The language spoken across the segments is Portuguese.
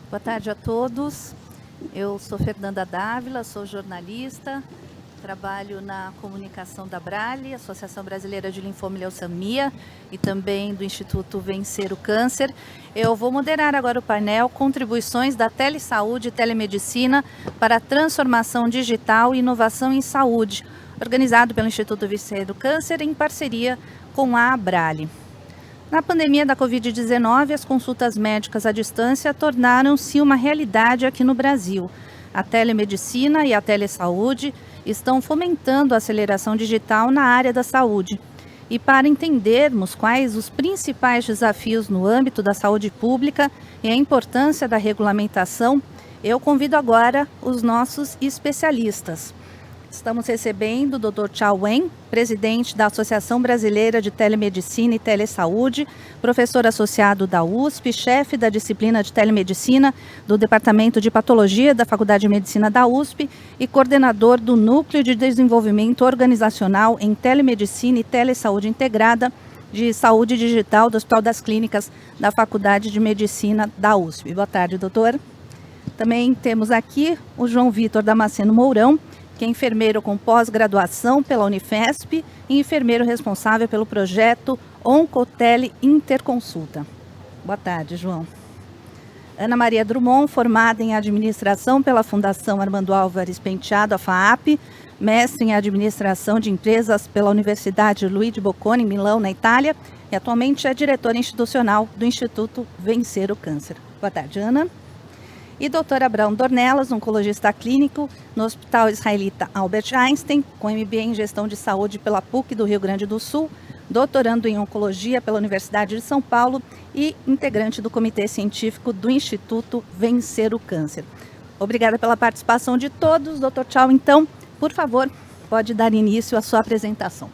Boa tarde a todos. Eu sou Fernanda Dávila, sou jornalista, trabalho na comunicação da Brale, Associação Brasileira de Linfoma e Leucemia, e também do Instituto Vencer o Câncer. Eu vou moderar agora o painel Contribuições da Telesaúde e Telemedicina para a Transformação Digital e Inovação em Saúde, organizado pelo Instituto Vencer o Câncer em parceria com a Brale. Na pandemia da Covid-19, as consultas médicas à distância tornaram-se uma realidade aqui no Brasil. A telemedicina e a telesaúde estão fomentando a aceleração digital na área da saúde. E para entendermos quais os principais desafios no âmbito da saúde pública e a importância da regulamentação, eu convido agora os nossos especialistas. Estamos recebendo o Dr. Chao Wen, presidente da Associação Brasileira de Telemedicina e Telesaúde, professor associado da USP, chefe da disciplina de Telemedicina do Departamento de Patologia da Faculdade de Medicina da USP e coordenador do Núcleo de Desenvolvimento Organizacional em Telemedicina e Telesaúde Integrada de Saúde Digital do Hospital das Clínicas da Faculdade de Medicina da USP. Boa tarde, doutor. Também temos aqui o João Vitor Damasceno Mourão, que é enfermeiro com pós-graduação pela Unifesp e enfermeiro responsável pelo projeto Oncotele Interconsulta. Boa tarde, João. Ana Maria Drummond, formada em administração pela Fundação Armando Álvares Penteado, a FAAP, mestre em administração de empresas pela Universidade Luigi Bocconi, em Milão, na Itália, e atualmente é diretora institucional do Instituto Vencer o Câncer. Boa tarde, Ana. E Dr. Abraão Dornelas, oncologista clínico no Hospital Israelita Albert Einstein, com MBA em Gestão de Saúde pela PUC do Rio Grande do Sul, doutorando em Oncologia pela Universidade de São Paulo e integrante do Comitê Científico do Instituto Vencer o Câncer. Obrigada pela participação de todos. Dr. Chao, então, por favor, pode dar início à sua apresentação.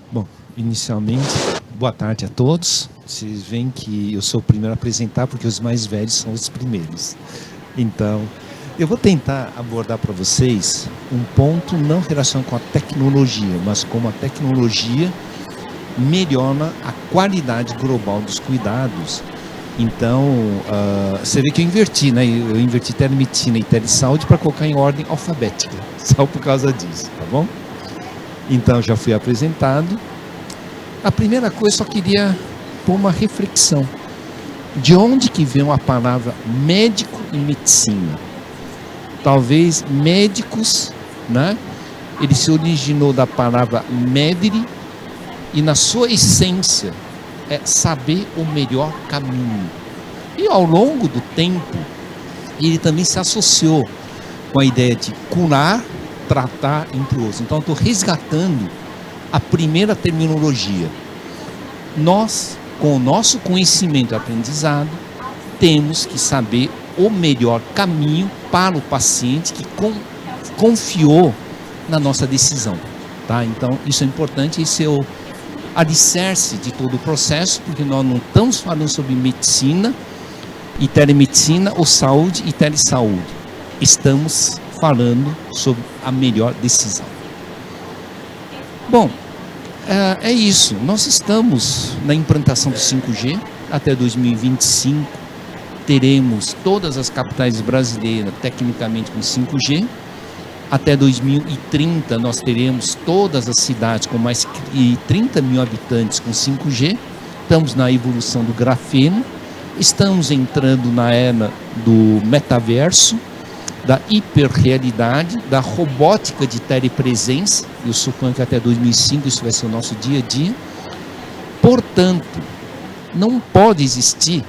Bom, inicialmente, boa tarde a todos. Vocês veem que eu sou o primeiro a apresentar porque os mais velhos são os primeiros. Então, eu vou tentar abordar para vocês um ponto não relacionado com a tecnologia, mas como a tecnologia melhora a qualidade global dos cuidados. Então, você vê que eu inverti, né? Eu inverti telemedicina e telesaúde para colocar em ordem alfabética, só por causa disso, tá bom? Então, já fui apresentado. A primeira coisa, eu só queria pôr uma reflexão. De onde que vem a palavra médico e medicina? Talvez médicos, né? Ele se originou da palavra medere e na sua essência é saber o melhor caminho. E ao longo do tempo, ele também se associou com a ideia de curar, tratar, entre outros. Então, eu estou resgatando a primeira terminologia. Nós, com o nosso conhecimento e aprendizado, temos que saber o melhor caminho para o paciente que confiou na nossa decisão. Tá? Então, isso é importante, esse é o alicerce de todo o processo, porque nós não estamos falando sobre medicina e telemedicina ou saúde e telesaúde. Estamos falando sobre a melhor decisão. Bom, é isso. Nós estamos na implantação do 5G. Até 2025 teremos todas as capitais brasileiras tecnicamente com 5G. Até 2030 nós teremos todas as cidades com mais de 30 mil habitantes com 5G. Estamos na evolução do grafeno. Estamos entrando na era do metaverso, da hiperrealidade, da robótica de telepresença. Eu suponho que até 2005 isso vai ser o nosso dia a dia. Portanto, não pode existir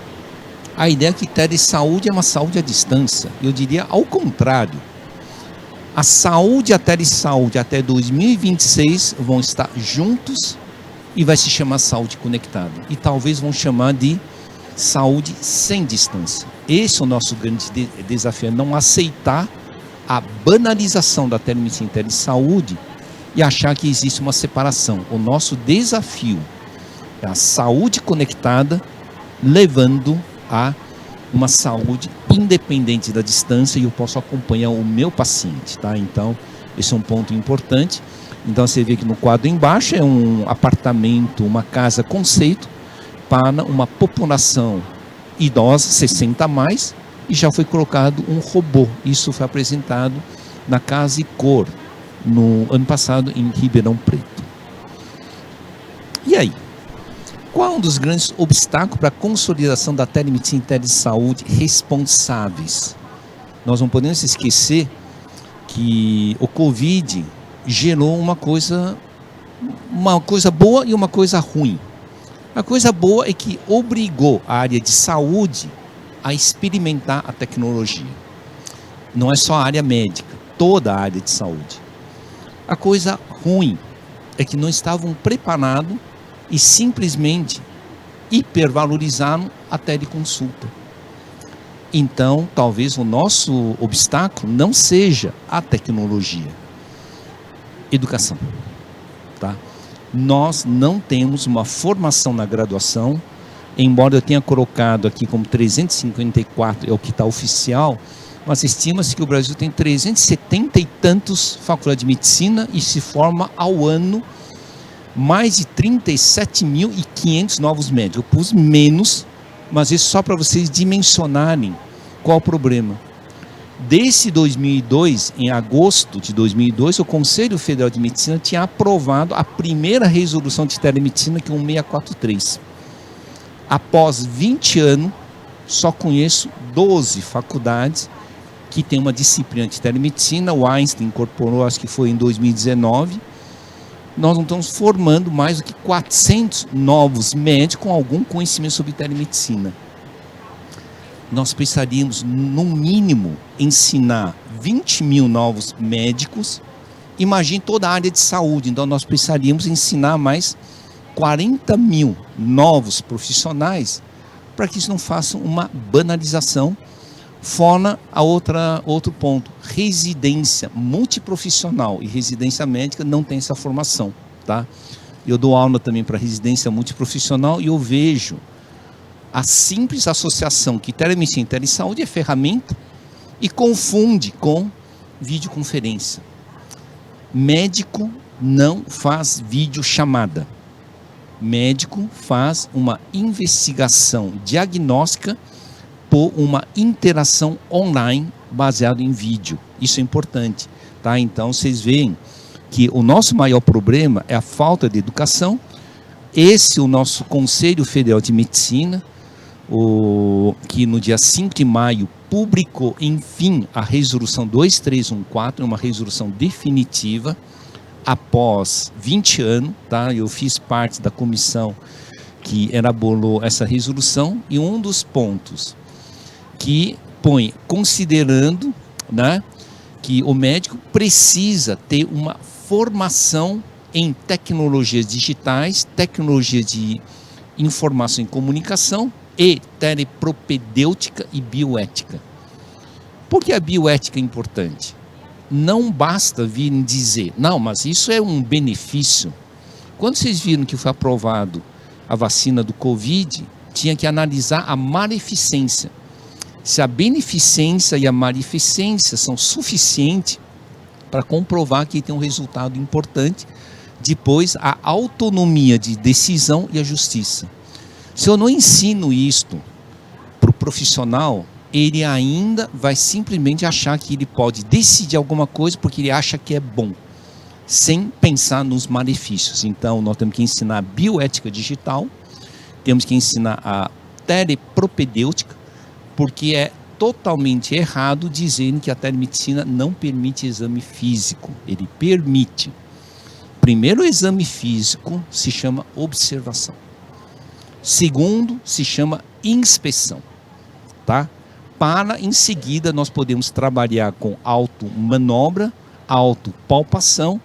a ideia que telesaúde é uma saúde à distância. Eu diria ao contrário. A saúde e a telesaúde até 2026 vão estar juntos e vai se chamar saúde conectada. E talvez vão chamar de saúde sem distância. Esse é o nosso grande desafio, é não aceitar a banalização da telemedicina e telesaúde e achar que existe uma separação. O nosso desafio é a saúde conectada, levando a uma saúde independente da distância, e eu posso acompanhar o meu paciente, tá? Então, esse é um ponto importante. Então, você vê que no quadro embaixo é um apartamento, uma casa conceito para uma população idosa, 60 a mais, e já foi colocado um robô. Isso foi apresentado na Casa e Cor, no ano passado, em Ribeirão Preto. E aí? Qual é um dos grandes obstáculos para a consolidação da telemedicina e telesaúde responsáveis? Nós não podemos esquecer que o Covid gerou uma coisa boa e uma coisa ruim. A coisa boa é que obrigou a área de saúde a experimentar a tecnologia. Não é só a área médica, toda a área de saúde. A coisa ruim é que não estavam preparados e simplesmente hipervalorizaram a teleconsulta. Então, talvez o nosso obstáculo não seja a tecnologia. Educação. Tá? Nós não temos uma formação na graduação, embora eu tenha colocado aqui como 354, é o que está oficial, mas estima-se que o Brasil tem 370 e tantos faculdades de medicina e se forma ao ano mais de 37.500 novos médicos. Eu pus menos, mas isso só para vocês dimensionarem qual o problema. Desde 2002, em agosto de 2002, o Conselho Federal de Medicina tinha aprovado a primeira resolução de telemedicina, que é o 643. Após 20 anos, só conheço 12 faculdades que têm uma disciplina de telemedicina. O Einstein incorporou, acho que foi em 2019. Nós não estamos formando mais do que 400 novos médicos com algum conhecimento sobre telemedicina. Nós precisaríamos, no mínimo, ensinar 20 mil novos médicos. Imagine toda a área de saúde. Então, nós precisaríamos ensinar mais 40 mil novos profissionais para que isso não faça uma banalização. Fora outro ponto, residência multiprofissional e residência médica não tem essa formação, tá? Eu dou aula também para residência multiprofissional e eu vejo a simples associação que telemedicina e telesaúde é ferramenta e confunde com videoconferência. Médico não faz videochamada. Médico faz uma investigação diagnóstica por uma interação online baseada em vídeo. Isso é importante, tá? Então, vocês veem que o nosso maior problema é a falta de educação. Esse é o nosso Conselho Federal de Medicina, que no dia 5 de maio publicou, enfim, a resolução 2314, uma resolução definitiva, após 20 anos, tá? Eu fiz parte da comissão que elaborou essa resolução, e um dos pontos que põe, considerando, né, que o médico precisa ter uma formação em tecnologias digitais, tecnologia de informação e comunicação e telepropedêutica e bioética. Por que a bioética é importante? Não basta vir dizer, não, mas isso é um benefício. Quando vocês viram que foi aprovado a vacina do Covid, tinha que analisar a maleficência. Se a beneficência e a maleficência são suficientes para comprovar que tem um resultado importante, depois a autonomia de decisão e a justiça. Se eu não ensino isto para o profissional, ele ainda vai simplesmente achar que ele pode decidir alguma coisa porque ele acha que é bom, sem pensar nos malefícios. Então, nós temos que ensinar a bioética digital, temos que ensinar a telepropedêutica, porque é totalmente errado dizerem que a telemedicina não permite exame físico. Ele permite. Primeiro, o exame físico se chama observação. Segundo, se chama inspeção, tá? Para, em seguida, nós podemos trabalhar com automanobra, autopalpação,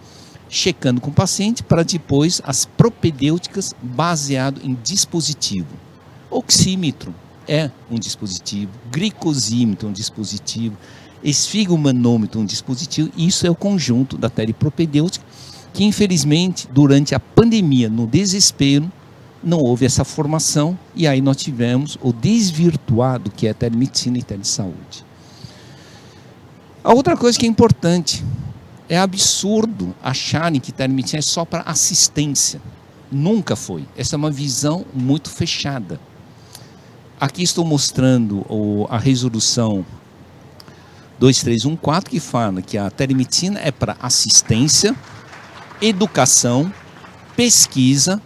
checando com o paciente, para depois as propedêuticas baseado em dispositivo. Oxímetro é um dispositivo, glicosímetro é um dispositivo, esfigomanômetro é um dispositivo. Isso é o conjunto da telepropedêutica, que infelizmente durante a pandemia, no desespero, não houve essa formação, e aí nós tivemos o desvirtuado que é a telemedicina e telesaúde. A outra coisa que é importante, é absurdo acharem que telemedicina é só para assistência. Nunca foi. Essa é uma visão muito fechada. Aqui estou mostrando a resolução 2314, que fala que a telemedicina é para assistência, educação, pesquisa,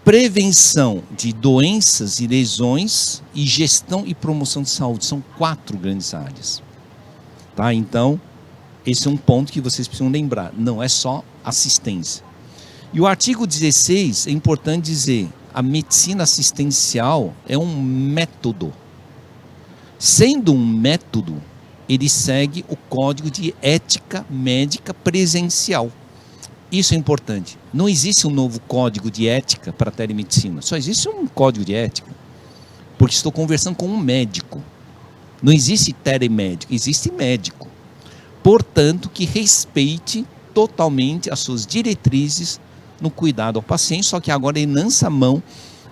prevenção de doenças e lesões e gestão e promoção de saúde. São 4 grandes áreas. Tá? Então, esse é um ponto que vocês precisam lembrar. Não é só assistência. E o artigo 16 é importante dizer, a medicina assistencial é um método. Sendo um método, ele segue o Código de Ética Médica Presencial. Isso é importante. Não existe um novo código de ética para a telemedicina. Só existe um código de ética. Porque estou conversando com um médico. Não existe telemédico, existe médico. Portanto, que respeite totalmente as suas diretrizes no cuidado ao paciente, só que agora ele lança a mão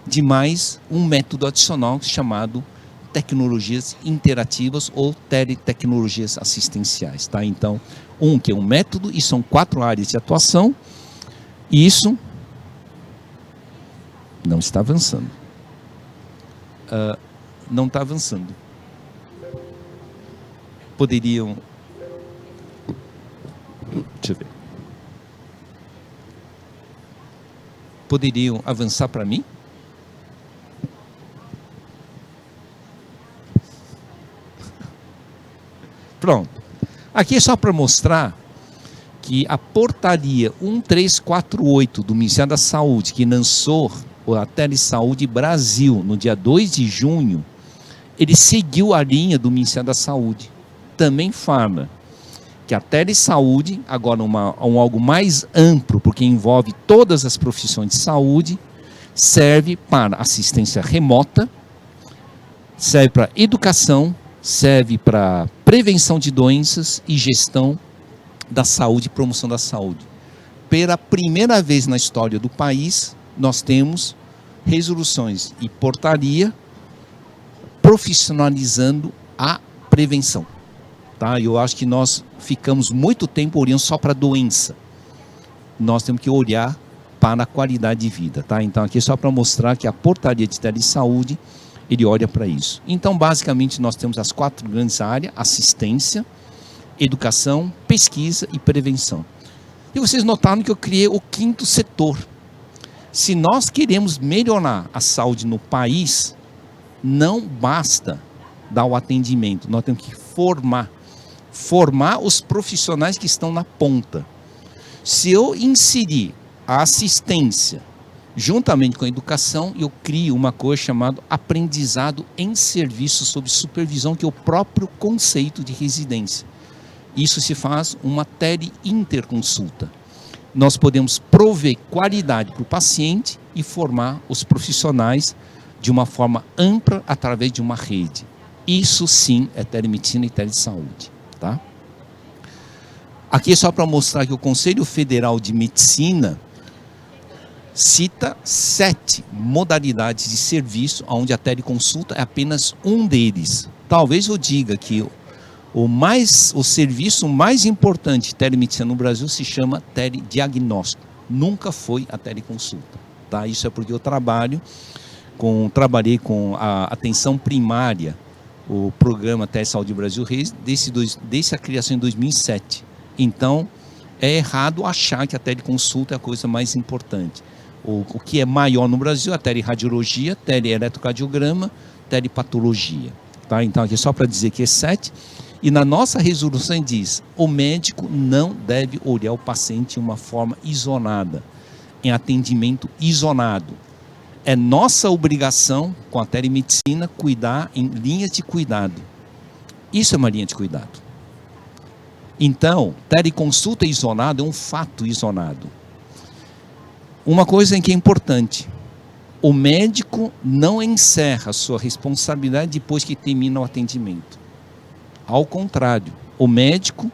de mais um método adicional chamado tecnologias interativas ou teletecnologias assistenciais. Tá? Então, que é um método, e são 4 áreas de atuação, e isso não está avançando. Não está avançando. Poderiam... Deixa eu ver. Poderiam avançar para mim? Pronto. Aqui é só para mostrar que a portaria 1348 do Ministério da Saúde, que lançou a Telesaúde Brasil no dia 2 de junho, ele seguiu a linha do Ministério da Saúde. Também fala que a telesaúde, agora algo mais amplo, porque envolve todas as profissões de saúde, serve para assistência remota, serve para educação, serve para prevenção de doenças e gestão da saúde e promoção da saúde. Pela primeira vez na história do país, nós temos resoluções e portaria profissionalizando a prevenção. Tá? Eu acho que nós ficamos muito tempo olhando só para a doença. Nós temos que olhar para a qualidade de vida. Tá? Então, aqui é só para mostrar que a portaria de telesaúde, ele olha para isso. Então, basicamente, nós temos as 4 grandes áreas: assistência, educação, pesquisa e prevenção. E vocês notaram que eu criei o 5º setor. Se nós queremos melhorar a saúde no país, não basta dar o atendimento, nós temos que formar os profissionais que estão na ponta. Se eu inserir a assistência juntamente com a educação, eu crio uma coisa chamada aprendizado em serviço sob supervisão, que é o próprio conceito de residência. Isso se faz uma tele-interconsulta. Nós podemos prover qualidade para o paciente e formar os profissionais de uma forma ampla através de uma rede. Isso sim é telemedicina e telesaúde. Tá? Aqui é só para mostrar que o Conselho Federal de Medicina cita 7 modalidades de serviço, onde a teleconsulta é apenas um deles. Talvez eu diga que o serviço mais importante de telemedicina no Brasil se chama telediagnóstico. Nunca foi a teleconsulta. Tá? Isso é porque eu trabalhei com a atenção primária, o programa Telesaúde Brasil desde a criação em 2007. Então, é errado achar que a teleconsulta é a coisa mais importante. O que é maior no Brasil é a teleradiologia, teleeletrocardiograma, telepatologia. Tá? Então, aqui é só para dizer que é 7. E na nossa resolução diz, o médico não deve olhar o paciente de uma forma isolada, em atendimento isolado. É nossa obrigação, com a telemedicina, cuidar em linhas de cuidado. Isso é uma linha de cuidado. Então, teleconsulta isolada é um fato isolado. Uma coisa em que é importante, O médico não encerra a sua responsabilidade depois que termina o atendimento. Ao contrário, o médico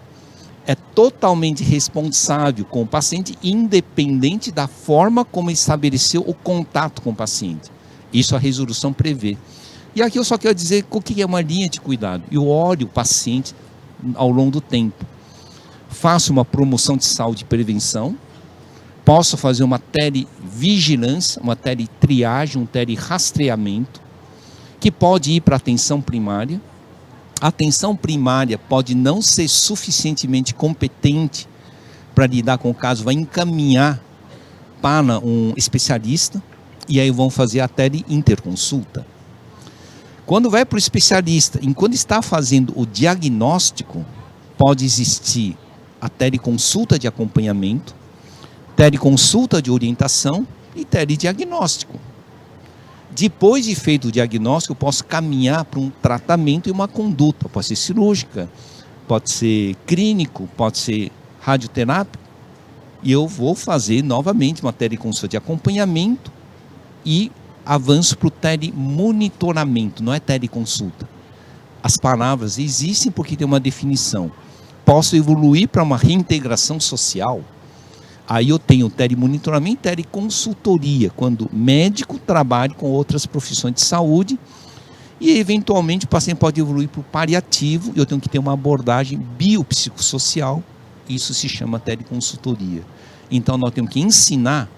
é totalmente responsável com o paciente, independente da forma como estabeleceu o contato com o paciente. Isso a resolução prevê. E aqui eu só quero dizer o que é uma linha de cuidado. Eu olho o paciente ao longo do tempo. Faço uma promoção de saúde e prevenção. Posso fazer uma televigilância, uma teletriagem, um telerastreamento, que pode ir para a atenção primária. A atenção primária pode não ser suficientemente competente para lidar com o caso, vai encaminhar para um especialista, e aí vão fazer a teleinterconsulta. Quando vai para o especialista, enquanto está fazendo o diagnóstico, pode existir a teleconsulta de acompanhamento, teleconsulta de orientação e telediagnóstico. Depois de feito o diagnóstico, eu posso caminhar para um tratamento e uma conduta. Pode ser cirúrgica, pode ser clínico, pode ser radioterápico. E eu vou fazer novamente uma teleconsulta de acompanhamento e avanço para o telemonitoramento, não é teleconsulta. As palavras existem porque tem uma definição. Posso evoluir para uma reintegração social. Aí eu tenho telemonitoramento e teleconsultoria, quando médico trabalha com outras profissões de saúde e eventualmente o paciente pode evoluir para o paliativo e eu tenho que ter uma abordagem biopsicossocial, isso se chama teleconsultoria. Então nós temos que ensinar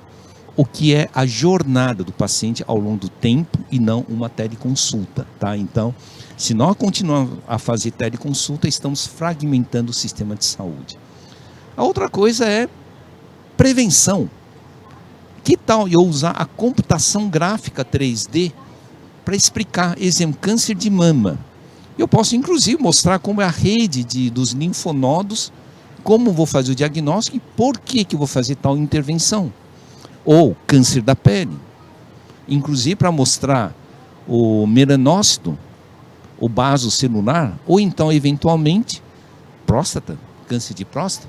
o que é a jornada do paciente ao longo do tempo e não uma teleconsulta, tá? Então, se nós continuarmos a fazer teleconsulta, estamos fragmentando o sistema de saúde. A outra coisa é prevenção. Que tal eu usar a computação gráfica 3D para explicar, exemplo, câncer de mama? Eu posso inclusive mostrar como é a rede dos linfonodos, como vou fazer o diagnóstico e por que eu vou fazer tal intervenção. Ou câncer da pele, inclusive para mostrar o melanócito, o vaso celular, ou então eventualmente próstata, câncer de próstata.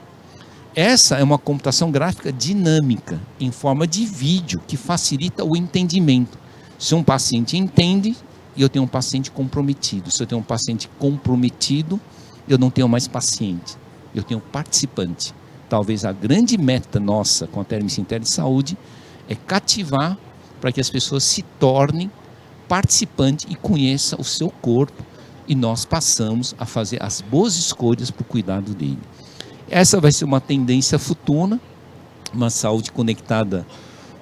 Essa é uma computação gráfica dinâmica, em forma de vídeo, que facilita o entendimento. Se um paciente entende, eu tenho um paciente comprometido. Se eu tenho um paciente comprometido, eu não tenho mais paciente, eu tenho participante. Talvez a grande meta nossa com a telemedicina e telesaúde é cativar para que as pessoas se tornem participantes e conheçam o seu corpo e nós passamos a fazer as boas escolhas para o cuidado dele. Essa vai ser uma tendência futura, uma saúde conectada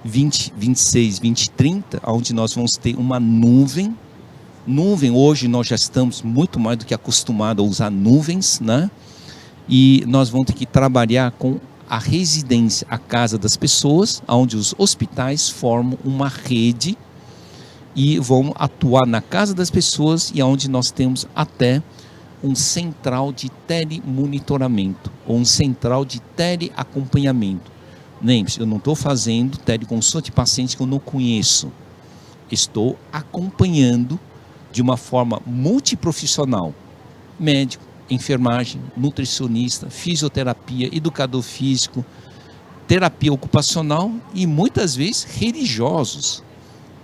2026, 2030, onde nós vamos ter uma nuvem. Nuvem, hoje nós já estamos muito mais do que acostumados a usar nuvens, né? E nós vamos ter que trabalhar com a residência, a casa das pessoas, onde os hospitais formam uma rede e vão atuar na casa das pessoas e onde nós temos até um central de telemonitoramento ou um central de teleacompanhamento. Lembre-se, eu não estou fazendo teleconsulta de pacientes que eu não conheço. Estou acompanhando de uma forma multiprofissional, médico, enfermagem, nutricionista, fisioterapia, educador físico, terapia ocupacional e muitas vezes religiosos.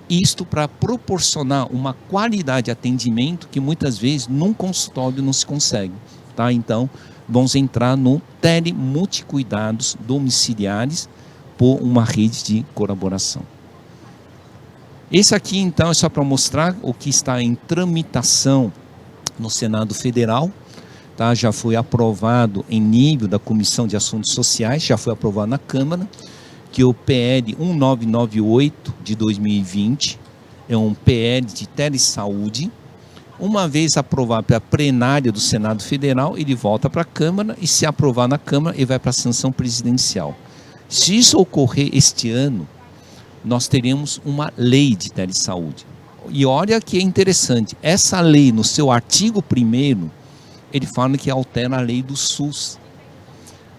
Isto para proporcionar uma qualidade de atendimento que muitas vezes num consultório não se consegue, tá? Então, vamos entrar no telemulticuidados domiciliares por uma rede de colaboração. Esse aqui, então, é só para mostrar o que está em tramitação no Senado Federal, tá? Já foi aprovado em nível da Comissão de Assuntos Sociais, já foi aprovado na Câmara, que o PL 1998 de 2020 é um PL de telesaúde. Uma vez aprovado pela plenária do Senado Federal, ele volta para a Câmara e, se aprovar na Câmara, ele vai para a sanção presidencial. Se isso ocorrer este ano, nós teremos uma lei de telesaúde. E olha que é interessante, essa lei, no seu artigo 1º, ele fala que altera a lei do SUS,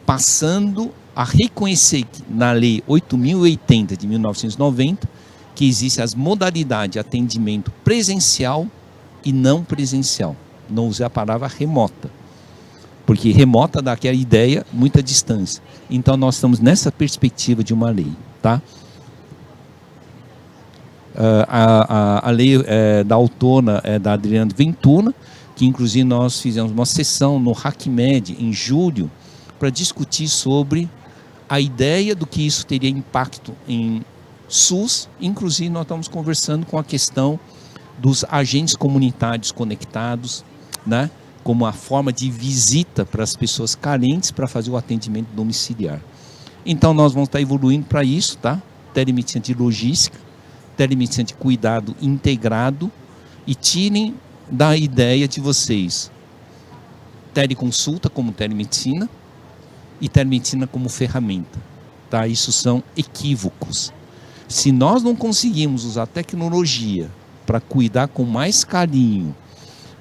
passando a reconhecer que na lei 8.080 de 1990, que existem as modalidades de atendimento presencial e não presencial. Não usei a palavra remota, porque remota dá aquela ideia, muita distância. Então nós estamos nessa perspectiva de uma lei, tá? A lei da autora é da Adriana Ventuna, que inclusive nós fizemos uma sessão no HackMed em julho para discutir sobre a ideia do que isso teria impacto em SUS. Inclusive nós estamos conversando com a questão dos agentes comunitários conectados, né, como a forma de visita para as pessoas carentes para fazer o atendimento domiciliar. Então nós vamos estar evoluindo para isso, tá? Telemedicina de logística, telemedicina de cuidado integrado, e tirem da ideia de vocês teleconsulta como telemedicina e telemedicina como ferramenta, tá? Isso são equívocos. Se nós não conseguimos usar tecnologia para cuidar com mais carinho,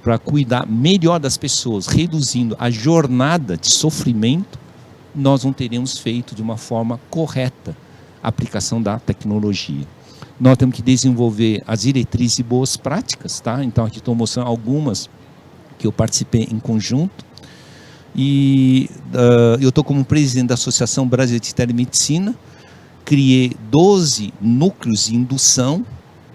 para cuidar melhor das pessoas, reduzindo a jornada de sofrimento, nós não teremos feito de uma forma correta a aplicação da tecnologia. Nós temos que desenvolver as diretrizes e boas práticas, tá? Então aqui estou mostrando algumas que eu participei em conjunto. E eu estou como presidente da Associação Brasileira de Telemedicina, criei 12 núcleos de indução.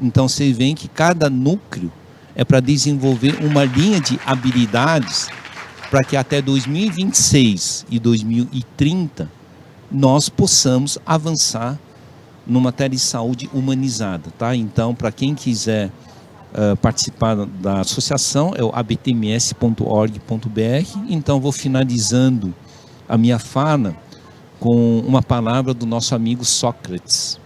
Então você vê que cada núcleo é para desenvolver uma linha de habilidades para que até 2026 e 2030 nós possamos avançar numa telesaúde humanizada, tá? Então, para quem quiser participar da associação, é o abtms.org.br. Então, vou finalizando a minha fala com uma palavra do nosso amigo Sócrates.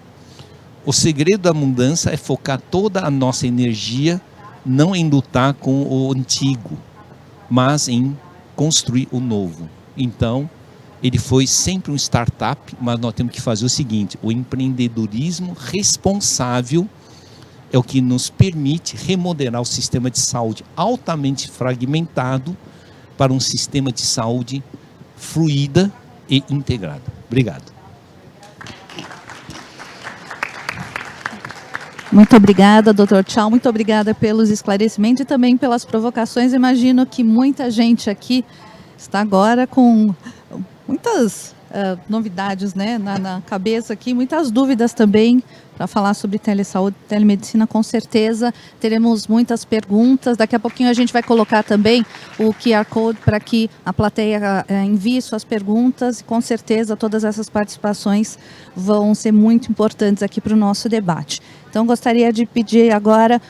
O segredo da mudança é focar toda a nossa energia não em lutar com o antigo, mas em construir o novo. Então, ele foi sempre um startup, mas nós temos que fazer o seguinte: o empreendedorismo responsável é o que nos permite remodelar o sistema de saúde altamente fragmentado para um sistema de saúde fluida e integrada. Obrigado. Muito obrigada, Dr. Tchau. Muito obrigada pelos esclarecimentos e também pelas provocações. Imagino que muita gente aqui está agora com muitas novidades, né, na cabeça aqui, muitas dúvidas também para falar sobre telesaúde, telemedicina. Com certeza teremos muitas perguntas. Daqui a pouquinho a gente vai colocar também o QR Code para que a plateia envie suas perguntas, e com certeza todas essas participações vão ser muito importantes aqui para o nosso debate. Então gostaria de pedir agora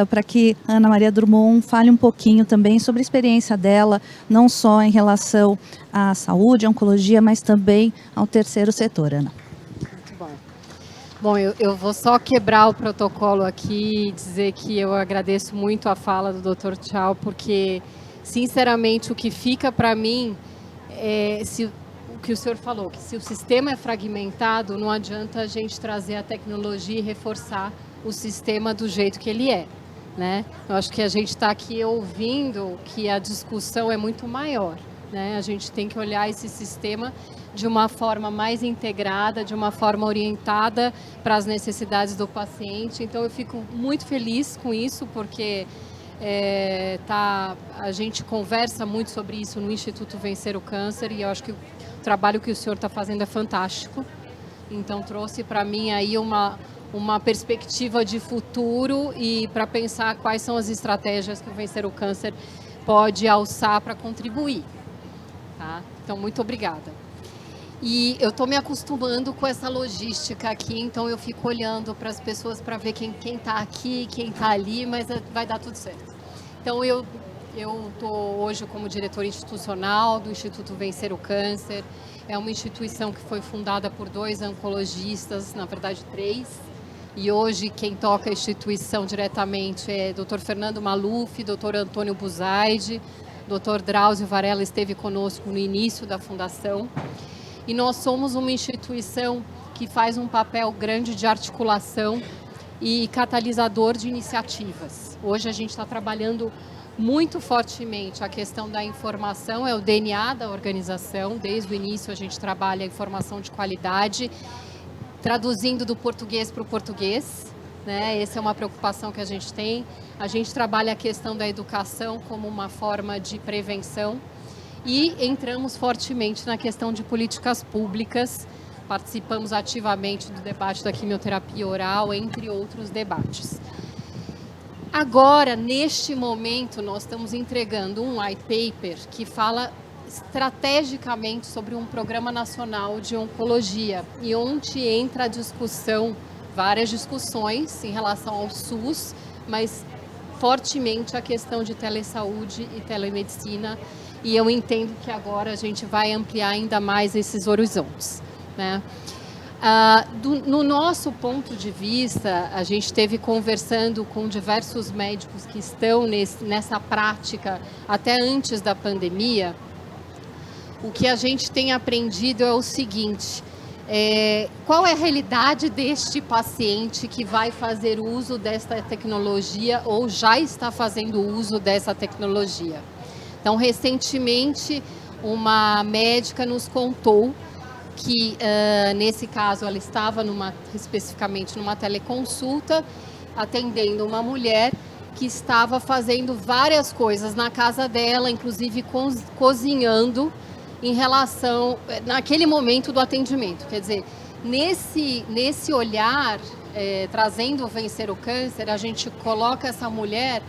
para que Ana Maria Drummond fale um pouquinho também sobre a experiência dela, não só em relação à saúde, à oncologia, mas também ao terceiro setor. Ana. Muito bom. Bom, eu vou só quebrar o protocolo aqui e dizer que eu agradeço muito a fala do Dr. Tchau, porque, sinceramente, o que fica para mim é o que o senhor falou, que se o sistema é fragmentado, não adianta a gente trazer a tecnologia e reforçar o sistema do jeito que ele é, né? Eu acho que a gente está aqui ouvindo que a discussão é muito maior, né? A gente tem que olhar esse sistema de uma forma mais integrada, de uma forma orientada para as necessidades do paciente. Então eu fico muito feliz com isso, porque a gente conversa muito sobre isso no Instituto Vencer o Câncer, e eu acho que o trabalho que o senhor está fazendo é fantástico. Então trouxe para mim aí uma perspectiva de futuro e para pensar quais são as estratégias que o Vencer o Câncer pode alçar para contribuir. Tá? Então, muito obrigada. E eu estou me acostumando com essa logística aqui, então eu fico olhando para as pessoas para ver quem está aqui, quem está ali, mas vai dar tudo certo. Então, eu estou hoje como diretora institucional do Instituto Vencer o Câncer. É uma instituição que foi fundada por 2 oncologistas, na verdade 3, e hoje quem toca a instituição diretamente é Dr. Fernando Maluf, Dr. Antônio Buzaide, Dr. Drauzio Varela esteve conosco no início da fundação. E nós somos uma instituição que faz um papel grande de articulação e catalisador de iniciativas. Hoje a gente está trabalhando muito fortemente a questão da informação, é o DNA da organização. Desde o início a gente trabalha a informação de qualidade, traduzindo do português para o português, né? Essa é uma preocupação que a gente tem. A gente trabalha a questão da educação como uma forma de prevenção e entramos fortemente na questão de políticas públicas participamos ativamente do debate da quimioterapia oral, entre outros debates. Agora, neste momento, nós estamos entregando um white paper que fala estrategicamente sobre um programa nacional de oncologia, e onde entra a discussão, várias discussões em relação ao SUS, mas fortemente a questão de telesaúde e telemedicina, e eu entendo que agora a gente vai ampliar ainda mais esses horizontes, né? No nosso ponto de vista, a gente esteve conversando com diversos médicos que estão nessa prática até antes da pandemia. O que a gente tem aprendido é o seguinte: qual é a realidade deste paciente que vai fazer uso desta tecnologia ou já está fazendo uso dessa tecnologia? Então, recentemente, uma médica nos contou que, nesse caso, ela estava especificamente numa teleconsulta, atendendo uma mulher que estava fazendo várias coisas na casa dela, inclusive cozinhando, em relação, naquele momento do atendimento. Quer dizer, nesse olhar, trazendo o Vencer o Câncer, a gente coloca essa mulher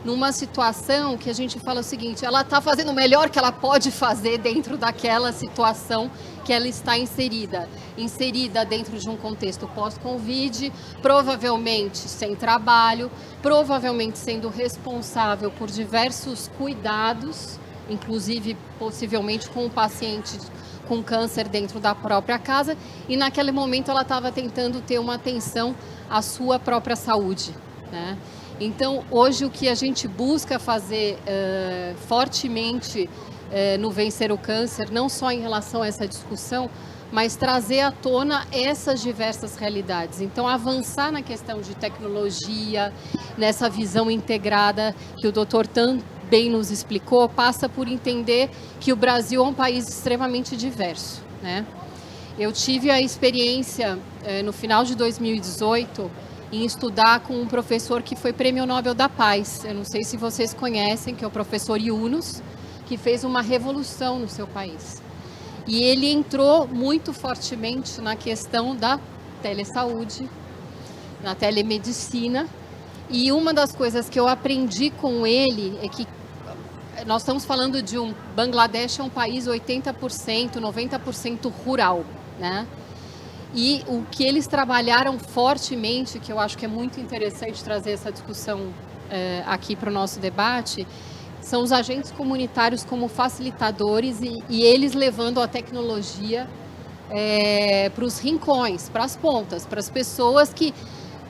numa situação que a gente fala o seguinte: ela está fazendo o melhor que ela pode fazer dentro daquela situação que ela está inserida dentro de um contexto pós-Covid, provavelmente sem trabalho, provavelmente sendo responsável por diversos cuidados, inclusive possivelmente com um paciente com câncer dentro da própria casa, e naquele momento ela estava tentando ter uma atenção à sua própria saúde, né? Então, hoje o que a gente busca fazer fortemente no Vencer o Câncer, não só em relação a essa discussão, mas trazer à tona essas diversas realidades. Então, avançar na questão de tecnologia, nessa visão integrada que o doutor bem nos explicou, passa por entender que o Brasil é um país extremamente diverso, né? Eu tive a experiência, no final de 2018, em estudar com um professor que foi Prêmio Nobel da Paz. Eu não sei se vocês conhecem, que é o professor Yunus, que fez uma revolução no seu país. E ele entrou muito fortemente na questão da telesaúde, na telemedicina. E uma das coisas que eu aprendi com ele é que nós estamos falando de Bangladesh é um país 80%, 90% rural, né? E o que eles trabalharam fortemente, que eu acho que é muito interessante trazer essa discussão aqui para o nosso debate, são os agentes comunitários como facilitadores e eles levando a tecnologia para os rincões, para as pontas, para as pessoas que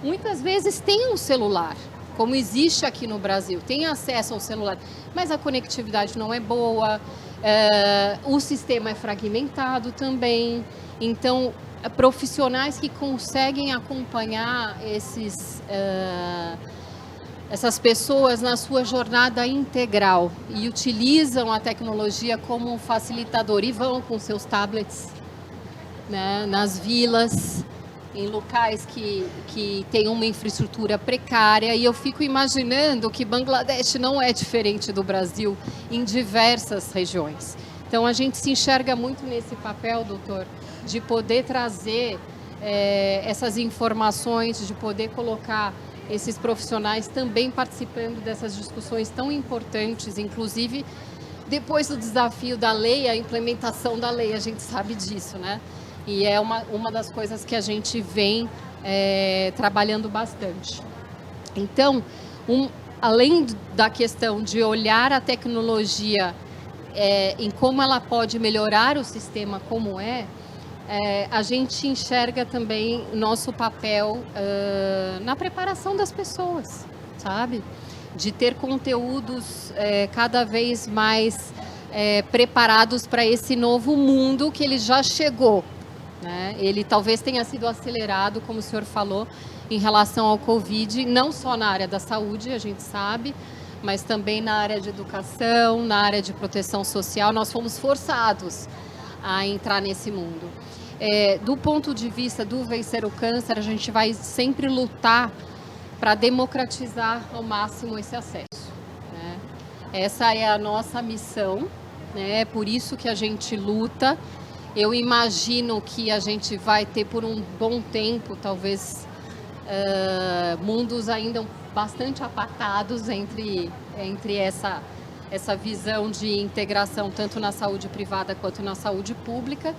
muitas vezes têm um celular, como existe aqui no Brasil, têm acesso ao celular, mas a conectividade não é boa, o sistema é fragmentado também. Então, profissionais que conseguem acompanhar essas pessoas na sua jornada integral e utilizam a tecnologia como um facilitador e vão com seus tablets, né, nas vilas, em locais que têm uma infraestrutura precária. E eu fico imaginando que Bangladesh não é diferente do Brasil em diversas regiões. Então, a gente se enxerga muito nesse papel, doutor, de poder trazer essas informações, de poder colocar esses profissionais também participando dessas discussões tão importantes, inclusive depois do desafio da lei, a implementação da lei, a gente sabe disso, né? E é uma das coisas que a gente vem trabalhando bastante. Então, além da questão de olhar a tecnologia em como ela pode melhorar o sistema como a gente enxerga também nosso papel na preparação das pessoas, sabe? De ter conteúdos cada vez mais preparados para esse novo mundo que ele já chegou, né? Ele talvez tenha sido acelerado, como o senhor falou, em relação ao Covid, não só na área da saúde, a gente sabe, mas também na área de educação, na área de proteção social. Nós fomos forçados a entrar nesse mundo. Do ponto de vista do Vencer o Câncer, a gente vai sempre lutar para democratizar ao máximo esse acesso, né? Essa é a nossa missão, né? É por isso que a gente luta. Eu imagino que a gente vai ter por um bom tempo, talvez, mundos ainda bastante apartados entre essa visão de integração tanto na saúde privada quanto na saúde pública.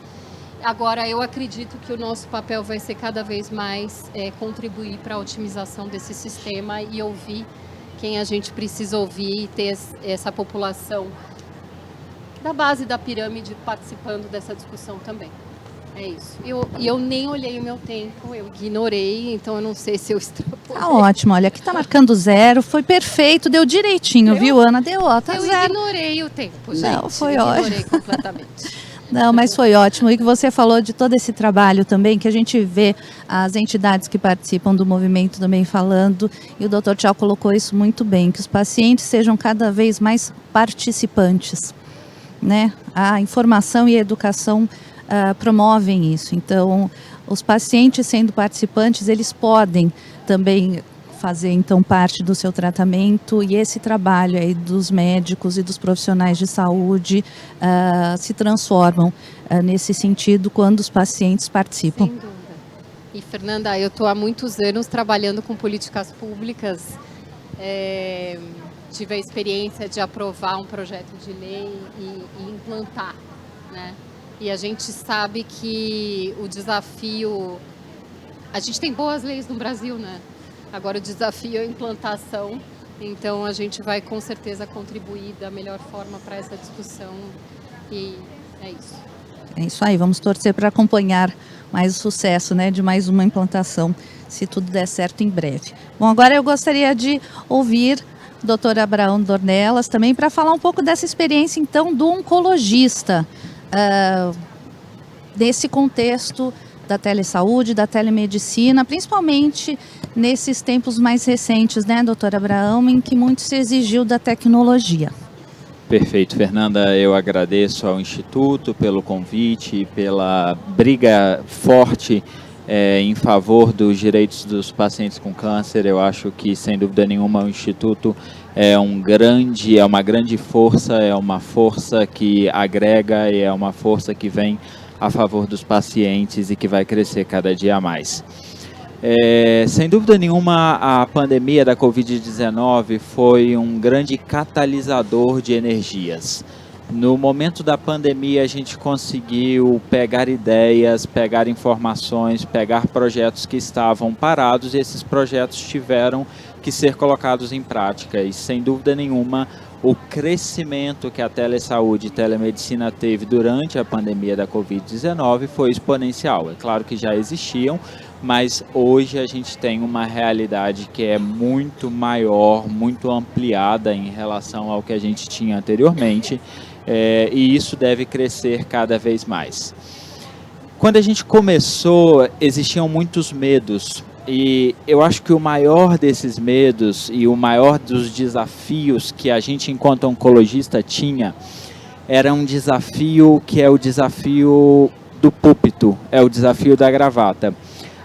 Agora, eu acredito que o nosso papel vai ser cada vez mais contribuir para a otimização desse sistema e ouvir quem a gente precisa ouvir e ter essa população da base da pirâmide participando dessa discussão também. É isso. E eu nem olhei o meu tempo, eu ignorei, então eu não sei se eu extrapolei. Tá ótimo, olha, aqui tá marcando 0, foi perfeito, deu direitinho, viu, Ana? Deu, ó, tá 0. Eu ignorei o tempo, gente. Não, foi eu ótimo. Ignorei completamente. Não, mas foi ótimo. E que você falou de todo esse trabalho também, que a gente vê as entidades que participam do movimento também falando, e o Dr. Tchau colocou isso muito bem, que os pacientes sejam cada vez mais participantes, né? A informação e a educação promovem isso. Então, os pacientes sendo participantes, eles podem também fazer então parte do seu tratamento, e esse trabalho aí dos médicos e dos profissionais de saúde se transformam nesse sentido quando os pacientes participam. Sem dúvida. E Fernanda, eu estou há muitos anos trabalhando com políticas públicas, tive a experiência de aprovar um projeto de lei e implantar, né? E a gente sabe que o desafio, a gente tem boas leis no Brasil, né? Agora o desafio é a implantação, então a gente vai com certeza contribuir da melhor forma para essa discussão e é isso. É isso aí, vamos torcer para acompanhar mais o sucesso, né, de mais uma implantação, se tudo der certo em breve. Bom, agora eu gostaria de ouvir o Dr. Abraão Dornelas também para falar um pouco dessa experiência então do oncologista, desse contexto da telesaúde, da telemedicina, principalmente nesses tempos mais recentes, né, doutor Abraão, em que muito se exigiu da tecnologia. Perfeito, Fernanda. Eu agradeço ao Instituto pelo convite, pela briga forte em favor dos direitos dos pacientes com câncer. Eu acho que, sem dúvida nenhuma, o Instituto é uma grande força, é uma força que agrega e é uma força que vem a favor dos pacientes e que vai crescer cada dia mais. Sem dúvida nenhuma, a pandemia da Covid-19 foi um grande catalisador de energias. No momento da pandemia, a gente conseguiu pegar ideias, pegar informações, pegar projetos que estavam parados, e esses projetos tiveram que ser colocados em prática. E, sem dúvida nenhuma, o crescimento que a telesaúde e telemedicina teve durante a pandemia da Covid-19 foi exponencial. É claro que já existiam, mas hoje a gente tem uma realidade que é muito maior, muito ampliada em relação ao que a gente tinha anteriormente, e isso deve crescer cada vez mais. Quando a gente começou, existiam muitos medos, e eu acho que o maior desses medos e o maior dos desafios que a gente, enquanto oncologista, tinha, era um desafio que é o desafio do púlpito, é o desafio da gravata.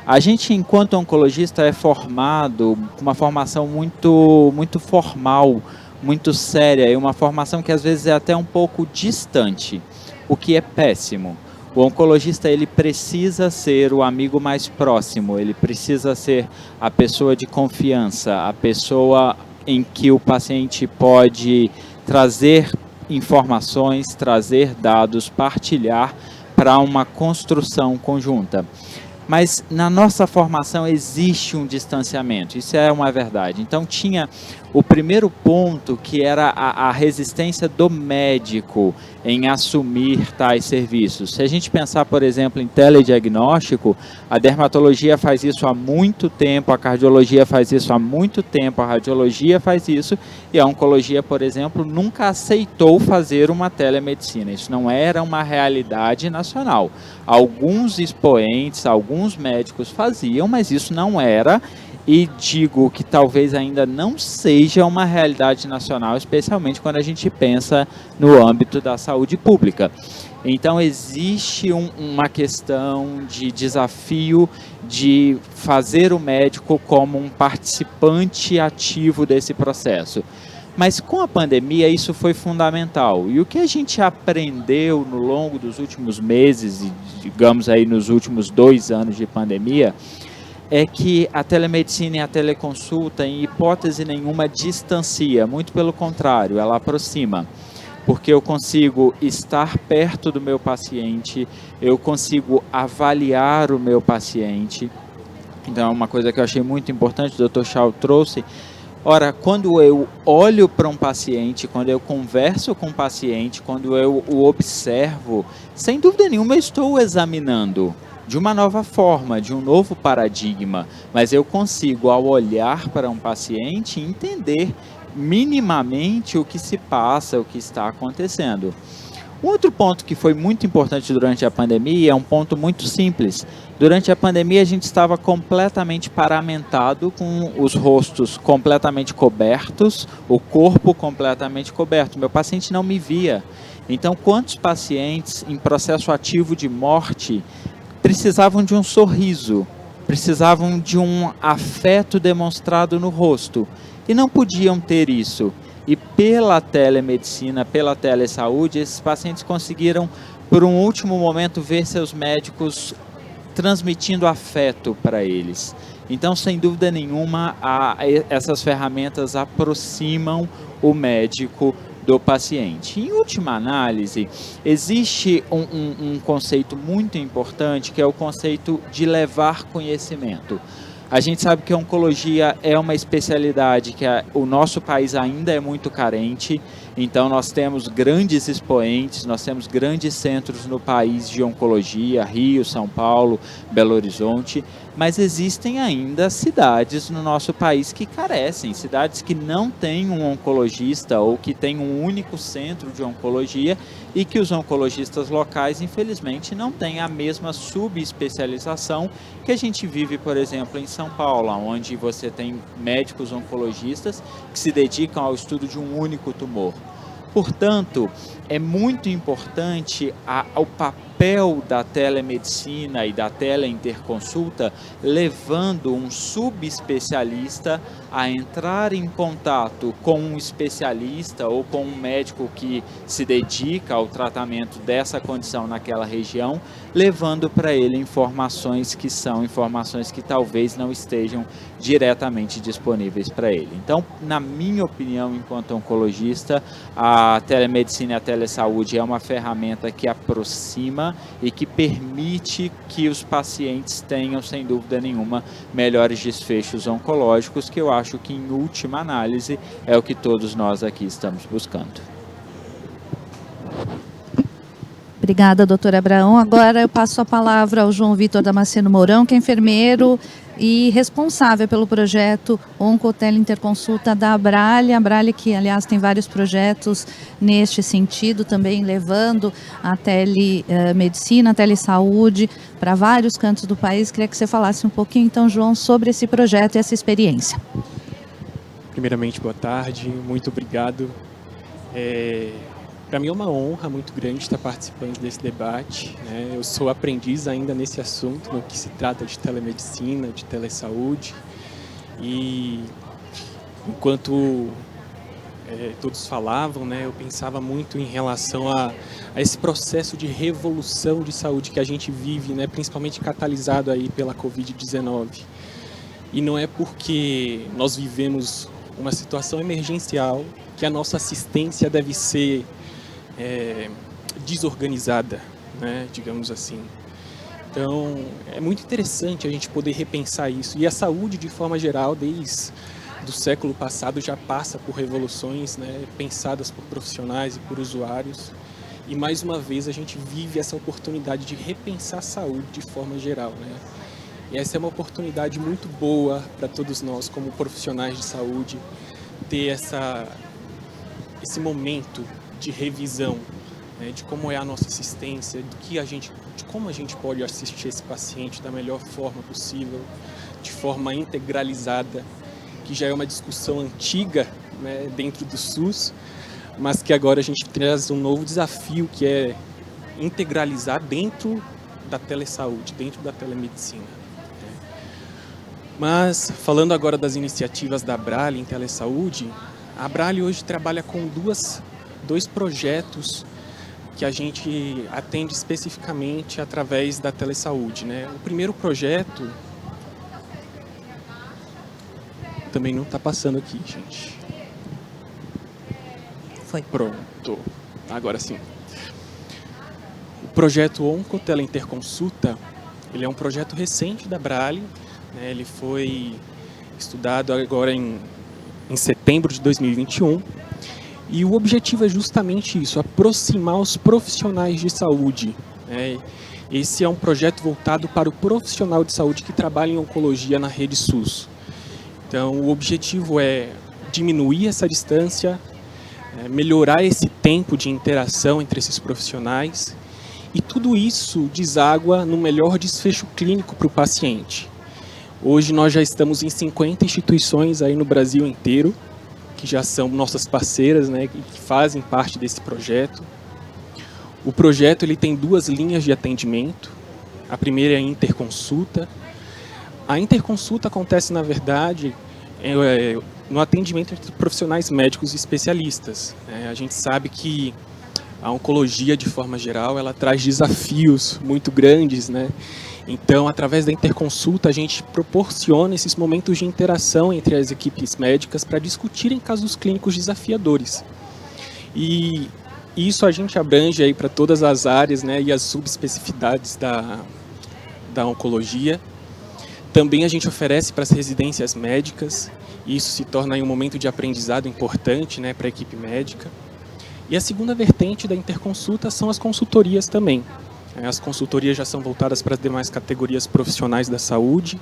A gente, enquanto oncologista, é formado com uma formação muito formal, muito séria, e uma formação que às vezes é até um pouco distante, o que é péssimo. O oncologista, ele precisa ser o amigo mais próximo, ele precisa ser a pessoa de confiança, a pessoa em que o paciente pode trazer informações, trazer dados, partilhar para uma construção conjunta. Mas na nossa formação existe um distanciamento, isso é uma verdade. Então tinha o primeiro ponto, que era a resistência do médico em assumir tais serviços. Se a gente pensar, por exemplo, em telediagnóstico, a dermatologia faz isso há muito tempo, a cardiologia faz isso há muito tempo, a radiologia faz isso, e a oncologia, por exemplo, nunca aceitou fazer uma telemedicina. Isso não era uma realidade nacional. Alguns expoentes, alguns médicos faziam, mas isso não era, e digo que talvez ainda não seja uma realidade nacional, especialmente quando a gente pensa no âmbito da saúde pública. Então existe uma questão de desafio de fazer o médico como um participante ativo desse processo. Mas com a pandemia isso foi fundamental. E o que a gente aprendeu no longo dos últimos meses, e digamos aí nos últimos 2 anos de pandemia, é que a telemedicina e a teleconsulta, em hipótese nenhuma, distancia. Muito pelo contrário, ela aproxima. Porque eu consigo estar perto do meu paciente, eu consigo avaliar o meu paciente. Então, é uma coisa que eu achei muito importante, o Dr. Shaw trouxe. Ora, quando eu olho para um paciente, quando eu converso com o paciente, quando eu o observo, sem dúvida nenhuma eu estou o examinando de uma nova forma, de um novo paradigma, mas eu consigo, ao olhar para um paciente, entender minimamente o que se passa, o que está acontecendo. Outro ponto que foi muito importante durante a pandemia é um ponto muito simples. Durante a pandemia a gente estava completamente paramentado, com os rostos completamente cobertos, o corpo completamente coberto. Meu paciente não me via. Então, quantos pacientes em processo ativo de morte precisavam de um sorriso, precisavam de um afeto demonstrado no rosto e não podiam ter isso? E pela telemedicina, pela telesaúde, esses pacientes conseguiram, por um último momento, ver seus médicos transmitindo afeto para eles. Então, sem dúvida nenhuma, essas ferramentas aproximam o médico do paciente. Em última análise, existe um conceito muito importante, que é o conceito de levar conhecimento. A gente sabe que a oncologia é uma especialidade que o nosso país ainda é muito carente, então nós temos grandes expoentes, nós temos grandes centros no país de oncologia, Rio, São Paulo, Belo Horizonte, mas existem ainda cidades no nosso país que carecem, cidades que não têm um oncologista ou que têm um único centro de oncologia e que os oncologistas locais, infelizmente, não têm a mesma subespecialização que a gente vive, por exemplo, em São Paulo, onde você tem médicos oncologistas que se dedicam ao estudo de um único tumor. Portanto, é muito importante o papel da telemedicina e da teleinterconsulta, levando um subespecialista a entrar em contato com um especialista ou com um médico que se dedica ao tratamento dessa condição naquela região, levando para ele informações que são informações que talvez não estejam diretamente disponíveis para ele. Então, na minha opinião, enquanto oncologista, a telemedicina e a telesaúde é uma ferramenta que aproxima e que permite que os pacientes tenham, sem dúvida nenhuma, melhores desfechos oncológicos, que eu acho que, em última análise, é o que todos nós aqui estamos buscando. Obrigada, doutora Abraão. Agora eu passo a palavra ao João Vitor Damasceno Mourão, que é enfermeiro e responsável pelo projeto Oncoteleinterconsulta da Abrale. A Abrale, que aliás tem vários projetos neste sentido, também levando a telemedicina, a telesaúde para vários cantos do país. Queria que você falasse um pouquinho, então, João, sobre esse projeto e essa experiência. Primeiramente, boa tarde, muito obrigado. Para mim é uma honra muito grande estar participando desse debate, né? Eu sou aprendiz ainda nesse assunto, no que se trata de telemedicina, de telesaúde. E enquanto todos falavam, né, eu pensava muito em relação a esse processo de revolução de saúde que a gente vive, né, principalmente catalisado aí pela Covid-19. E não é porque nós vivemos uma situação emergencial que a nossa assistência deve ser desorganizada, né, digamos assim. Então, é muito interessante a gente poder repensar isso. E a saúde, de forma geral, desde do século passado, já passa por revoluções, né, pensadas por profissionais e por usuários. E, mais uma vez, a gente vive essa oportunidade de repensar a saúde de forma geral, né? E essa é uma oportunidade muito boa para todos nós, como profissionais de saúde, ter esse momento de revisão, né, de como é a nossa assistência, de como a gente pode assistir esse paciente da melhor forma possível, de forma integralizada, que já é uma discussão antiga, né, dentro do SUS, mas que agora a gente traz um novo desafio, que é integralizar dentro da telesaúde, dentro da telemedicina. Mas, falando agora das iniciativas da Abrale em telesaúde, A Abrale hoje trabalha com dois projetos que a gente atende especificamente através da telesaúde, né? O primeiro projeto também não está passando aqui, gente. Foi. Pronto, agora sim. O projeto Oncoteleinterconsulta, ele é um projeto recente da Abrale, né? Ele foi estudado agora em setembro de 2021, e o objetivo é justamente isso, aproximar os profissionais de saúde, né? Esse é um projeto voltado para o profissional de saúde que trabalha em oncologia na rede SUS. Então, o objetivo é diminuir essa distância, melhorar esse tempo de interação entre esses profissionais, e tudo isso deságua no melhor desfecho clínico para o paciente. Hoje nós já estamos em 50 instituições aí no Brasil inteiro, que já são nossas parceiras, né, que fazem parte desse projeto. O projeto ele tem 2 linhas de atendimento. A primeira é a interconsulta. A interconsulta acontece, na verdade, no atendimento entre profissionais médicos e especialistas. A gente sabe que a oncologia, de forma geral, ela traz desafios muito grandes, né? Então, através da interconsulta, a gente proporciona esses momentos de interação entre as equipes médicas para discutirem casos clínicos desafiadores. E isso a gente abrange aí para todas as áreas, né, e as subespecificidades da oncologia. Também a gente oferece para as residências médicas, e isso se torna aí um momento de aprendizado importante, né, para a equipe médica. E a segunda vertente da interconsulta são as consultorias também. As consultorias já são voltadas para as demais categorias profissionais da saúde,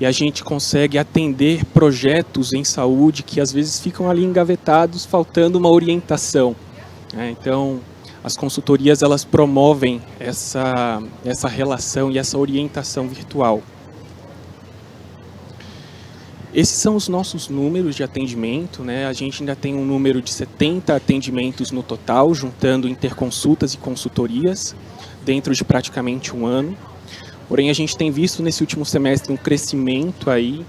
e a gente consegue atender projetos em saúde que às vezes ficam ali engavetados, faltando uma orientação. Então, as consultorias elas promovem essa relação e essa orientação virtual. Esses são os nossos números de atendimento, né? A gente ainda tem um número de 70 atendimentos no total, juntando interconsultas e consultorias, dentro de praticamente um ano. Porém, a gente tem visto nesse último semestre um crescimento aí,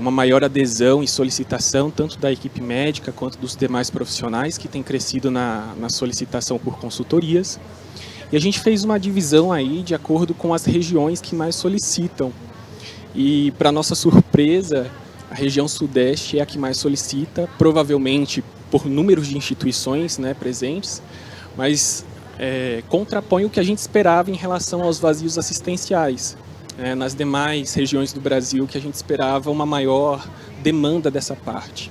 uma maior adesão e solicitação, tanto da equipe médica quanto dos demais profissionais, que tem crescido na solicitação por consultorias. E a gente fez uma divisão aí de acordo com as regiões que mais solicitam. E, para nossa surpresa, a região sudeste é a que mais solicita, provavelmente por números de instituições, né, presentes, mas contrapõe o que a gente esperava em relação aos vazios assistenciais. Nas demais regiões do Brasil, que a gente esperava uma maior demanda dessa parte.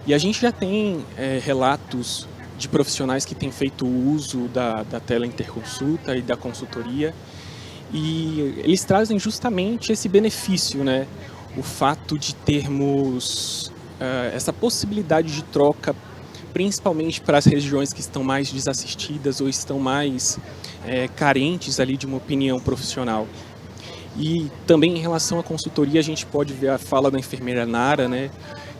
E a gente já tem relatos de profissionais que têm feito uso da teleinterconsulta e da consultoria, e eles trazem justamente esse benefício, né? O fato de termos essa possibilidade de troca, principalmente para as regiões que estão mais desassistidas ou estão mais carentes ali de uma opinião profissional. E também em relação à consultoria, a gente pode ver a fala da enfermeira Nara, né?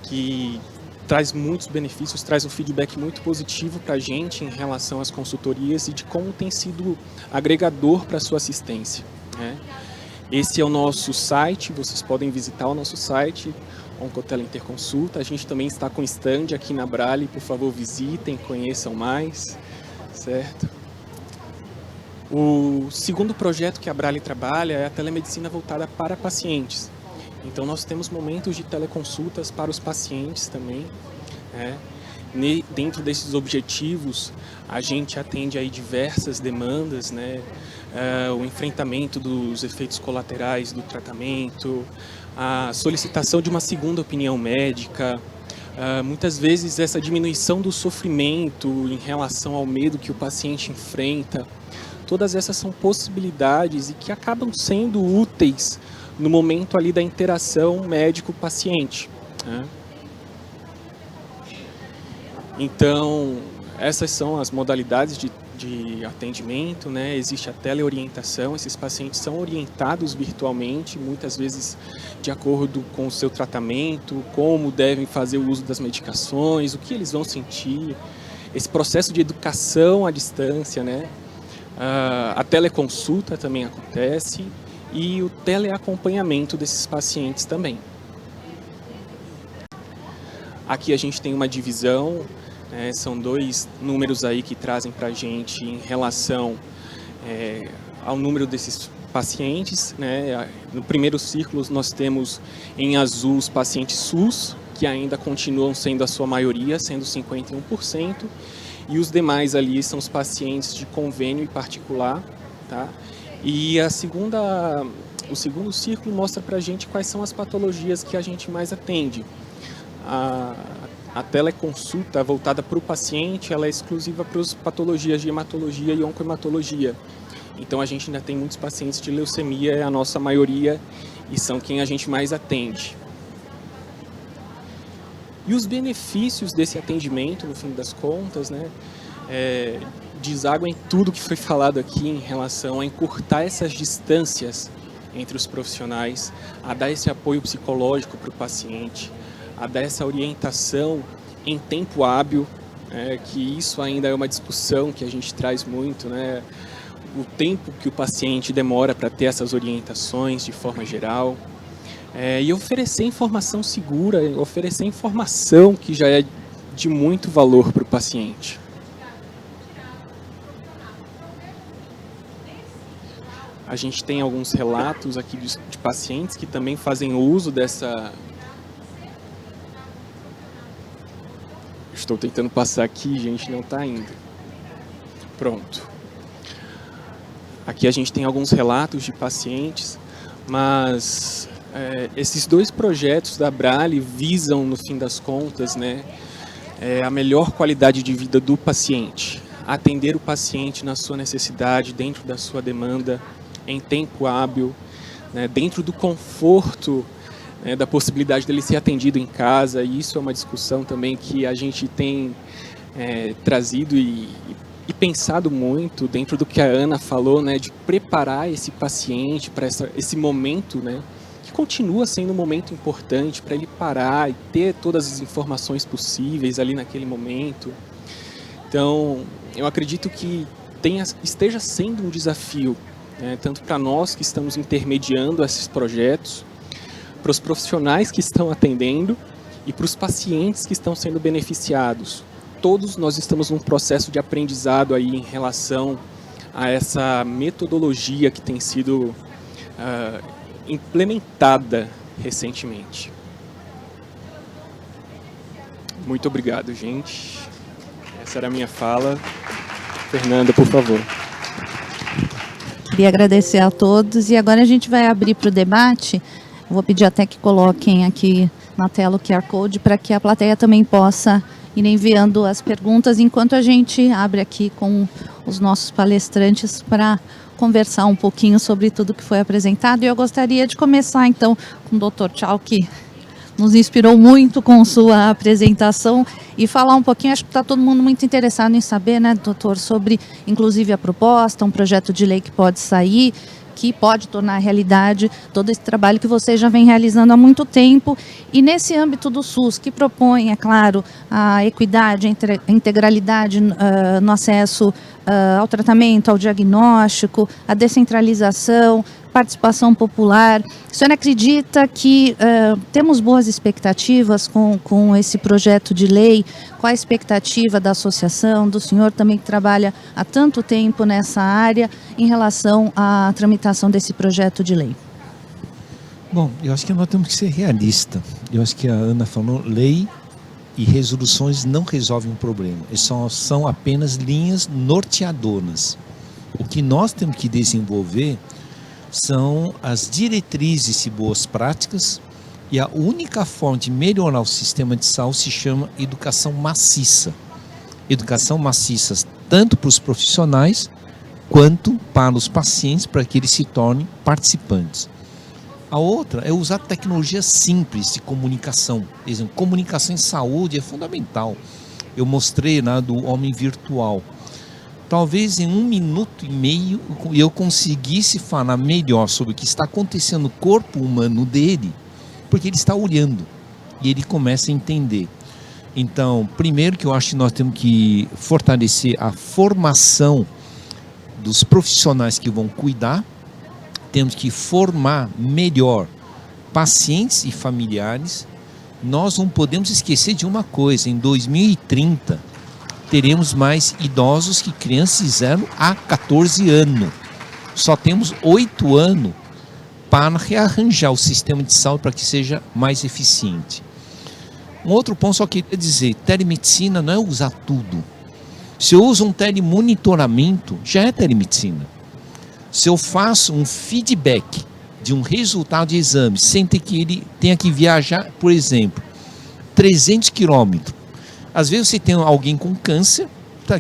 Que traz muitos benefícios, traz um feedback muito positivo para a gente em relação às consultorias e de como tem sido agregador para a sua assistência, né? Esse é o nosso site, vocês podem visitar o nosso site, Oncoteleinterconsulta. A gente também está com stand aqui na Abrale, por favor visitem, conheçam mais, certo? O segundo projeto que a Abrale trabalha é a telemedicina voltada para pacientes. Então, nós temos momentos de teleconsultas para os pacientes também, né? Dentro desses objetivos, a gente atende aí diversas demandas, né? O enfrentamento dos efeitos colaterais do tratamento, a solicitação de uma segunda opinião médica, muitas vezes essa diminuição do sofrimento em relação ao medo que o paciente enfrenta. Todas essas são possibilidades e que acabam sendo úteis no momento ali da interação médico-paciente, né? Então, essas são as modalidades de atendimento, né? Existe a teleorientação, esses pacientes são orientados virtualmente, muitas vezes de acordo com o seu tratamento, como devem fazer o uso das medicações, o que eles vão sentir, esse processo de educação à distância, né? A teleconsulta também acontece, e o teleacompanhamento desses pacientes também. Aqui a gente tem uma divisão, são 2 números aí que trazem para a gente em relação ao número desses pacientes, né? No primeiro círculo nós temos em azul os pacientes SUS, que ainda continuam sendo a sua maioria, sendo 51%, e os demais ali são os pacientes de convênio e particular, tá? E o segundo círculo mostra para a gente quais são as patologias que a gente mais atende. A teleconsulta voltada para o paciente, ela é exclusiva para as patologias de hematologia e oncohematologia. Então a gente ainda tem muitos pacientes de leucemia, é a nossa maioria, e são quem a gente mais atende. E os benefícios desse atendimento, no fim das contas, né, deságua em tudo que foi falado aqui em relação a encurtar essas distâncias entre os profissionais, a dar esse apoio psicológico para o paciente, a dar essa orientação em tempo hábil, que isso ainda é uma discussão que a gente traz muito, né? O tempo que o paciente demora para ter essas orientações de forma geral, e oferecer informação segura, oferecer informação que já é de muito valor para o paciente. A gente tem alguns relatos aqui de pacientes que também fazem uso dessa... Estou tentando passar aqui, gente, não está indo. Pronto. Aqui a gente tem alguns relatos de pacientes, mas esses 2 projetos da Brale visam, no fim das contas, né, a melhor qualidade de vida do paciente, atender o paciente na sua necessidade, dentro da sua demanda, em tempo hábil, né, dentro do conforto, da possibilidade dele ser atendido em casa. E isso é uma discussão também que a gente tem trazido e pensado muito dentro do que a Ana falou, né, de preparar esse paciente para esse momento, né, que continua sendo um momento importante para ele parar e ter todas as informações possíveis ali naquele momento. Então, eu acredito que esteja sendo um desafio, tanto para nós que estamos intermediando esses projetos, para os profissionais que estão atendendo e para os pacientes que estão sendo beneficiados. Todos nós estamos num processo de aprendizado aí em relação a essa metodologia que tem sido implementada recentemente. Muito obrigado, gente. Essa era a minha fala. Fernanda, por favor. Queria agradecer a todos e agora a gente vai abrir para o debate. Vou pedir até que coloquem aqui na tela o QR Code para que a plateia também possa ir enviando as perguntas enquanto a gente abre aqui com os nossos palestrantes para conversar um pouquinho sobre tudo que foi apresentado. E eu gostaria de começar então com o Dr. Tchau, que nos inspirou muito com sua apresentação, e falar um pouquinho, acho que está todo mundo muito interessado em saber, né, doutor, sobre inclusive a proposta, um projeto de lei que pode sair, que pode tornar realidade todo esse trabalho que você já vem realizando há muito tempo. E nesse âmbito do SUS, que propõe, é claro, a equidade, a integralidade no acesso ao tratamento, ao diagnóstico, a descentralização, participação popular. O senhor acredita que temos boas expectativas com esse projeto de lei? Qual a expectativa da associação, do senhor também que trabalha há tanto tempo nessa área, em relação à tramitação desse projeto de lei? Bom, eu acho que nós temos que ser realistas. Eu acho que a Ana falou, lei e resoluções não resolvem o problema. São apenas linhas norteadoras. O que nós temos que desenvolver são as diretrizes e boas práticas, e a única forma de melhorar o sistema de saúde se chama educação maciça. Educação maciça tanto para os profissionais quanto para os pacientes, para que eles se tornem participantes. A outra é usar tecnologias simples de comunicação. Por exemplo, comunicação em saúde é fundamental. Eu mostrei lá do homem virtual. Talvez em 1 minuto e meio eu conseguisse falar melhor sobre o que está acontecendo no corpo humano dele, porque ele está olhando e ele começa a entender. Então, primeiro que eu acho que nós temos que fortalecer a formação dos profissionais que vão cuidar, temos que formar melhor pacientes e familiares, nós não podemos esquecer de uma coisa: em 2030 teremos mais idosos que crianças de 0 a 14 anos. Só temos 8 anos para rearranjar o sistema de saúde para que seja mais eficiente. Um outro ponto só queria dizer: telemedicina não é usar tudo. Se eu uso um telemonitoramento, já é telemedicina. Se eu faço um feedback de um resultado de exame, sem ter que ele tenha que viajar, por exemplo, 300 quilômetros. Às vezes você tem alguém com câncer,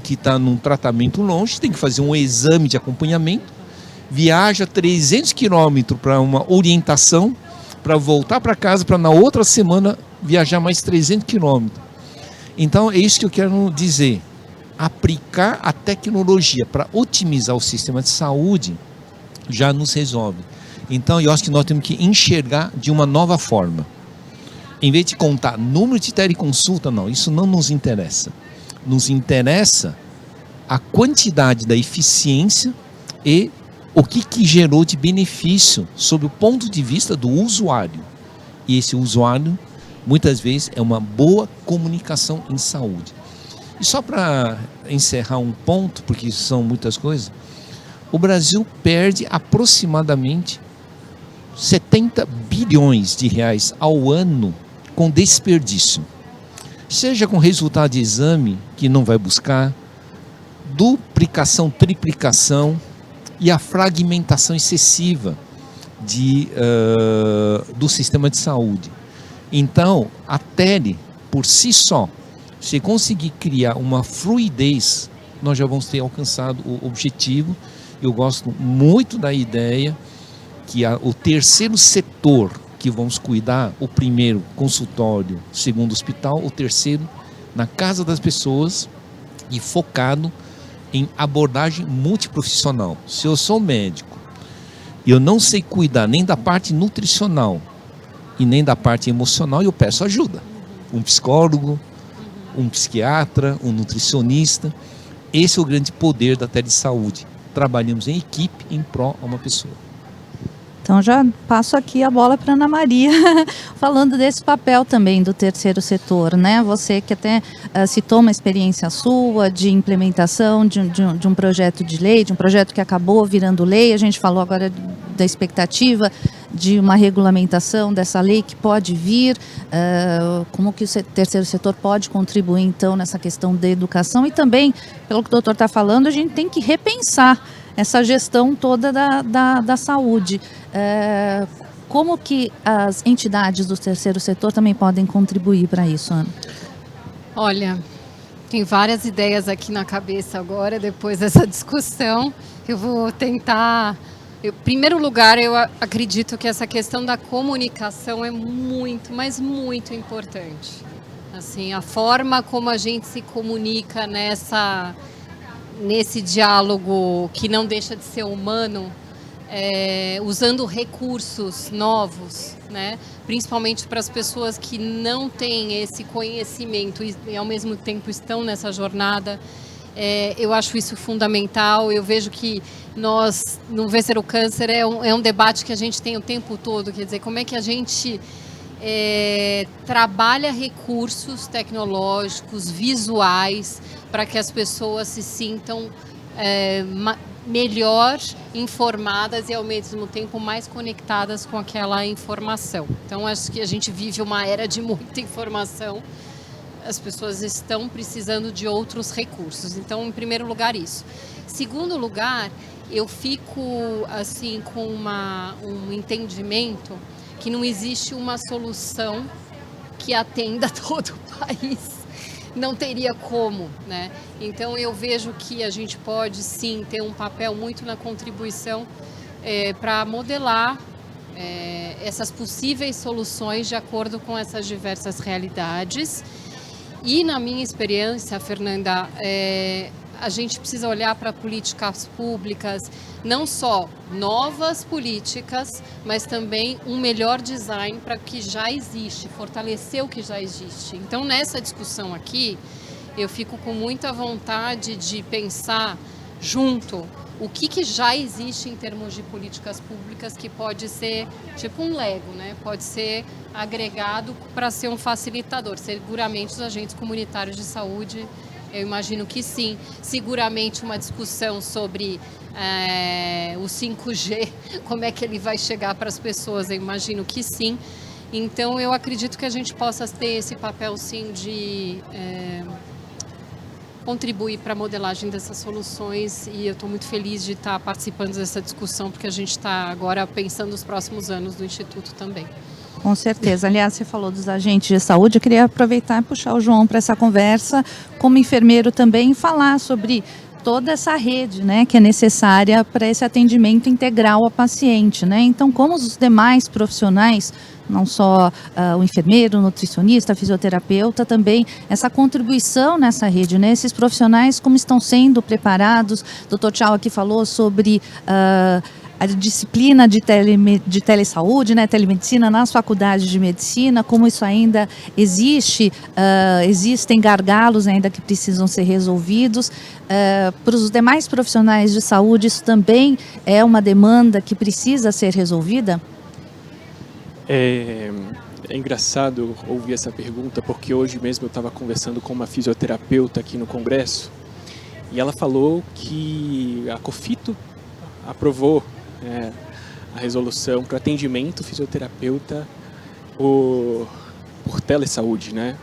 que está num tratamento longe, tem que fazer um exame de acompanhamento, viaja 300 quilômetros para uma orientação, para voltar para casa, para na outra semana viajar mais 300 quilômetros. Então é isso que eu quero dizer. Aplicar a tecnologia para otimizar o sistema de saúde já nos resolve. Então eu acho que nós temos que enxergar de uma nova forma. Em vez de contar número de teleconsulta, não, isso não nos interessa. Nos interessa a quantidade da eficiência e o que gerou de benefício sob o ponto de vista do usuário. E esse usuário, muitas vezes, é uma boa comunicação em saúde. E só para encerrar um ponto, porque são muitas coisas, o Brasil perde aproximadamente 70 bilhões de reais ao ano com desperdício. Seja com resultado de exame que não vai buscar, duplicação, triplicação e a fragmentação excessiva do sistema de saúde. Então, a tele, por si só, se conseguir criar uma fluidez, nós já vamos ter alcançado o objetivo. Eu gosto muito da ideia que o terceiro setor que vamos cuidar, o primeiro consultório, o segundo hospital, o terceiro na casa das pessoas e focado em abordagem multiprofissional. Se eu sou médico e eu não sei cuidar nem da parte nutricional e nem da parte emocional, eu peço ajuda. Um psicólogo, um psiquiatra, um nutricionista. Esse é o grande poder da telesaúde. Trabalhamos em equipe em prol a uma pessoa. Então já passo aqui a bola para Ana Maria, falando desse papel também do terceiro setor, né? Você que até citou uma experiência sua de implementação de um projeto de lei, de um projeto que acabou virando lei. A gente falou agora da expectativa de uma regulamentação dessa lei que pode vir, como que o terceiro setor pode contribuir então nessa questão da educação e também, pelo que o doutor está falando, a gente tem que repensar essa gestão toda da saúde. Como que as entidades do terceiro setor também podem contribuir para isso, Ana? Olha, tem várias ideias aqui na cabeça agora, depois dessa discussão. Eu vou tentar... Em primeiro lugar, eu acredito que essa questão da comunicação é muito, mas muito importante. Assim, a forma como a gente se comunica nesse diálogo que não deixa de ser humano, usando recursos novos, né? Principalmente para as pessoas que não têm esse conhecimento e ao mesmo tempo estão nessa jornada. Eu acho isso fundamental. Eu vejo que nós, no Vencer o Câncer, é um debate que a gente tem o tempo todo. Quer dizer, como é que a gente trabalha recursos tecnológicos, visuais, para que as pessoas se sintam melhor informadas e, ao mesmo tempo, mais conectadas com aquela informação. Então, acho que a gente vive uma era de muita informação. As pessoas estão precisando de outros recursos. Então, em primeiro lugar, isso. Segundo lugar, eu fico assim com um entendimento que não existe uma solução que atenda todo o país. Não teria como, né? Então, eu vejo que a gente pode, sim, ter um papel muito na contribuição para modelar essas possíveis soluções de acordo com essas diversas realidades. E, na minha experiência, Fernanda, a gente precisa olhar para políticas públicas, não só novas políticas, mas também um melhor design para o que já existe, fortalecer o que já existe. Então, nessa discussão aqui, eu fico com muita vontade de pensar junto o que já existe em termos de políticas públicas que pode ser tipo um Lego, né? Pode ser agregado para ser um facilitador. Seguramente os agentes comunitários de saúde, eu imagino que sim. Seguramente uma discussão sobre o 5G, como é que ele vai chegar para as pessoas, eu imagino que sim. Então eu acredito que a gente possa ter esse papel sim de contribuir para a modelagem dessas soluções, e eu estou muito feliz de estar participando dessa discussão, porque a gente está agora pensando nos próximos anos do Instituto também. Com certeza. Aliás, você falou dos agentes de saúde, eu queria aproveitar e puxar o João para essa conversa, como enfermeiro também, e falar sobre toda essa rede, né, que é necessária para esse atendimento integral ao paciente, né? Então, como os demais profissionais, não só o enfermeiro, o nutricionista, fisioterapeuta, também essa contribuição nessa rede, né? Esses profissionais como estão sendo preparados. O Dr. Tchau aqui falou sobre a disciplina de telesaúde, né, telemedicina nas faculdades de medicina, como isso ainda existe, existem gargalos ainda que precisam ser resolvidos. Para os demais profissionais de saúde, isso também é uma demanda que precisa ser resolvida? É engraçado ouvir essa pergunta, porque hoje mesmo eu estava conversando com uma fisioterapeuta aqui no Congresso, e ela falou que a COFITO aprovou a resolução para atendimento fisioterapeuta por telesaúde, né?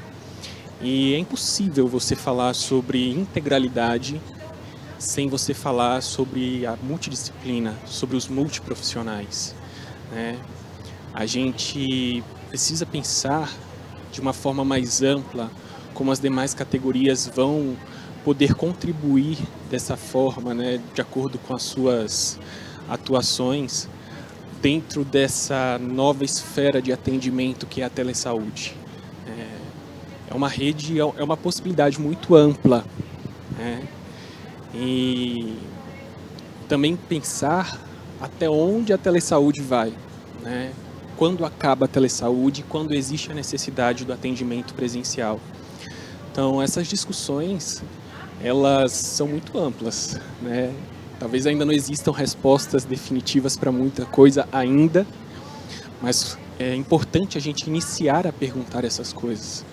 E é impossível você falar sobre integralidade sem você falar sobre a multidisciplina, sobre os multiprofissionais, né? A gente precisa pensar de uma forma mais ampla como as demais categorias vão poder contribuir dessa forma, né, de acordo com as suas atuações dentro dessa nova esfera de atendimento que é a telesaúde. É uma rede, é uma possibilidade muito ampla, né? E também pensar até onde a telesaúde vai, né? Quando acaba a telesaúde, quando existe a necessidade do atendimento presencial. Então, essas discussões, elas são muito amplas, né? Talvez ainda não existam respostas definitivas para muita coisa ainda, mas é importante a gente iniciar a perguntar essas coisas.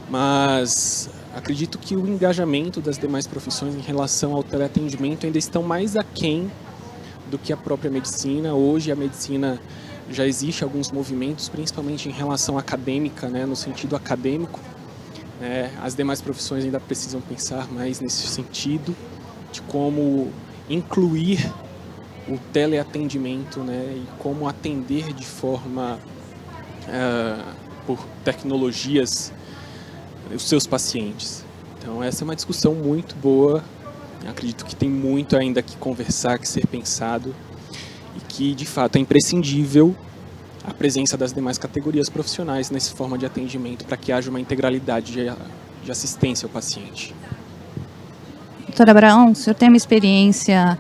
Mas acredito que o engajamento das demais profissões em relação ao teleatendimento ainda estão mais aquém do que a própria medicina. Hoje a medicina já existe alguns movimentos, principalmente em relação acadêmica, né, no sentido acadêmico. As demais profissões ainda precisam pensar mais nesse sentido, de como incluir o teleatendimento, né, e como atender de forma, por tecnologias, os seus pacientes. Então essa é uma discussão muito boa, eu acredito que tem muito ainda que conversar, que ser pensado, e que de fato é imprescindível a presença das demais categorias profissionais nessa forma de atendimento para que haja uma integralidade de assistência ao paciente. Doutora Abraão, o senhor tem uma experiência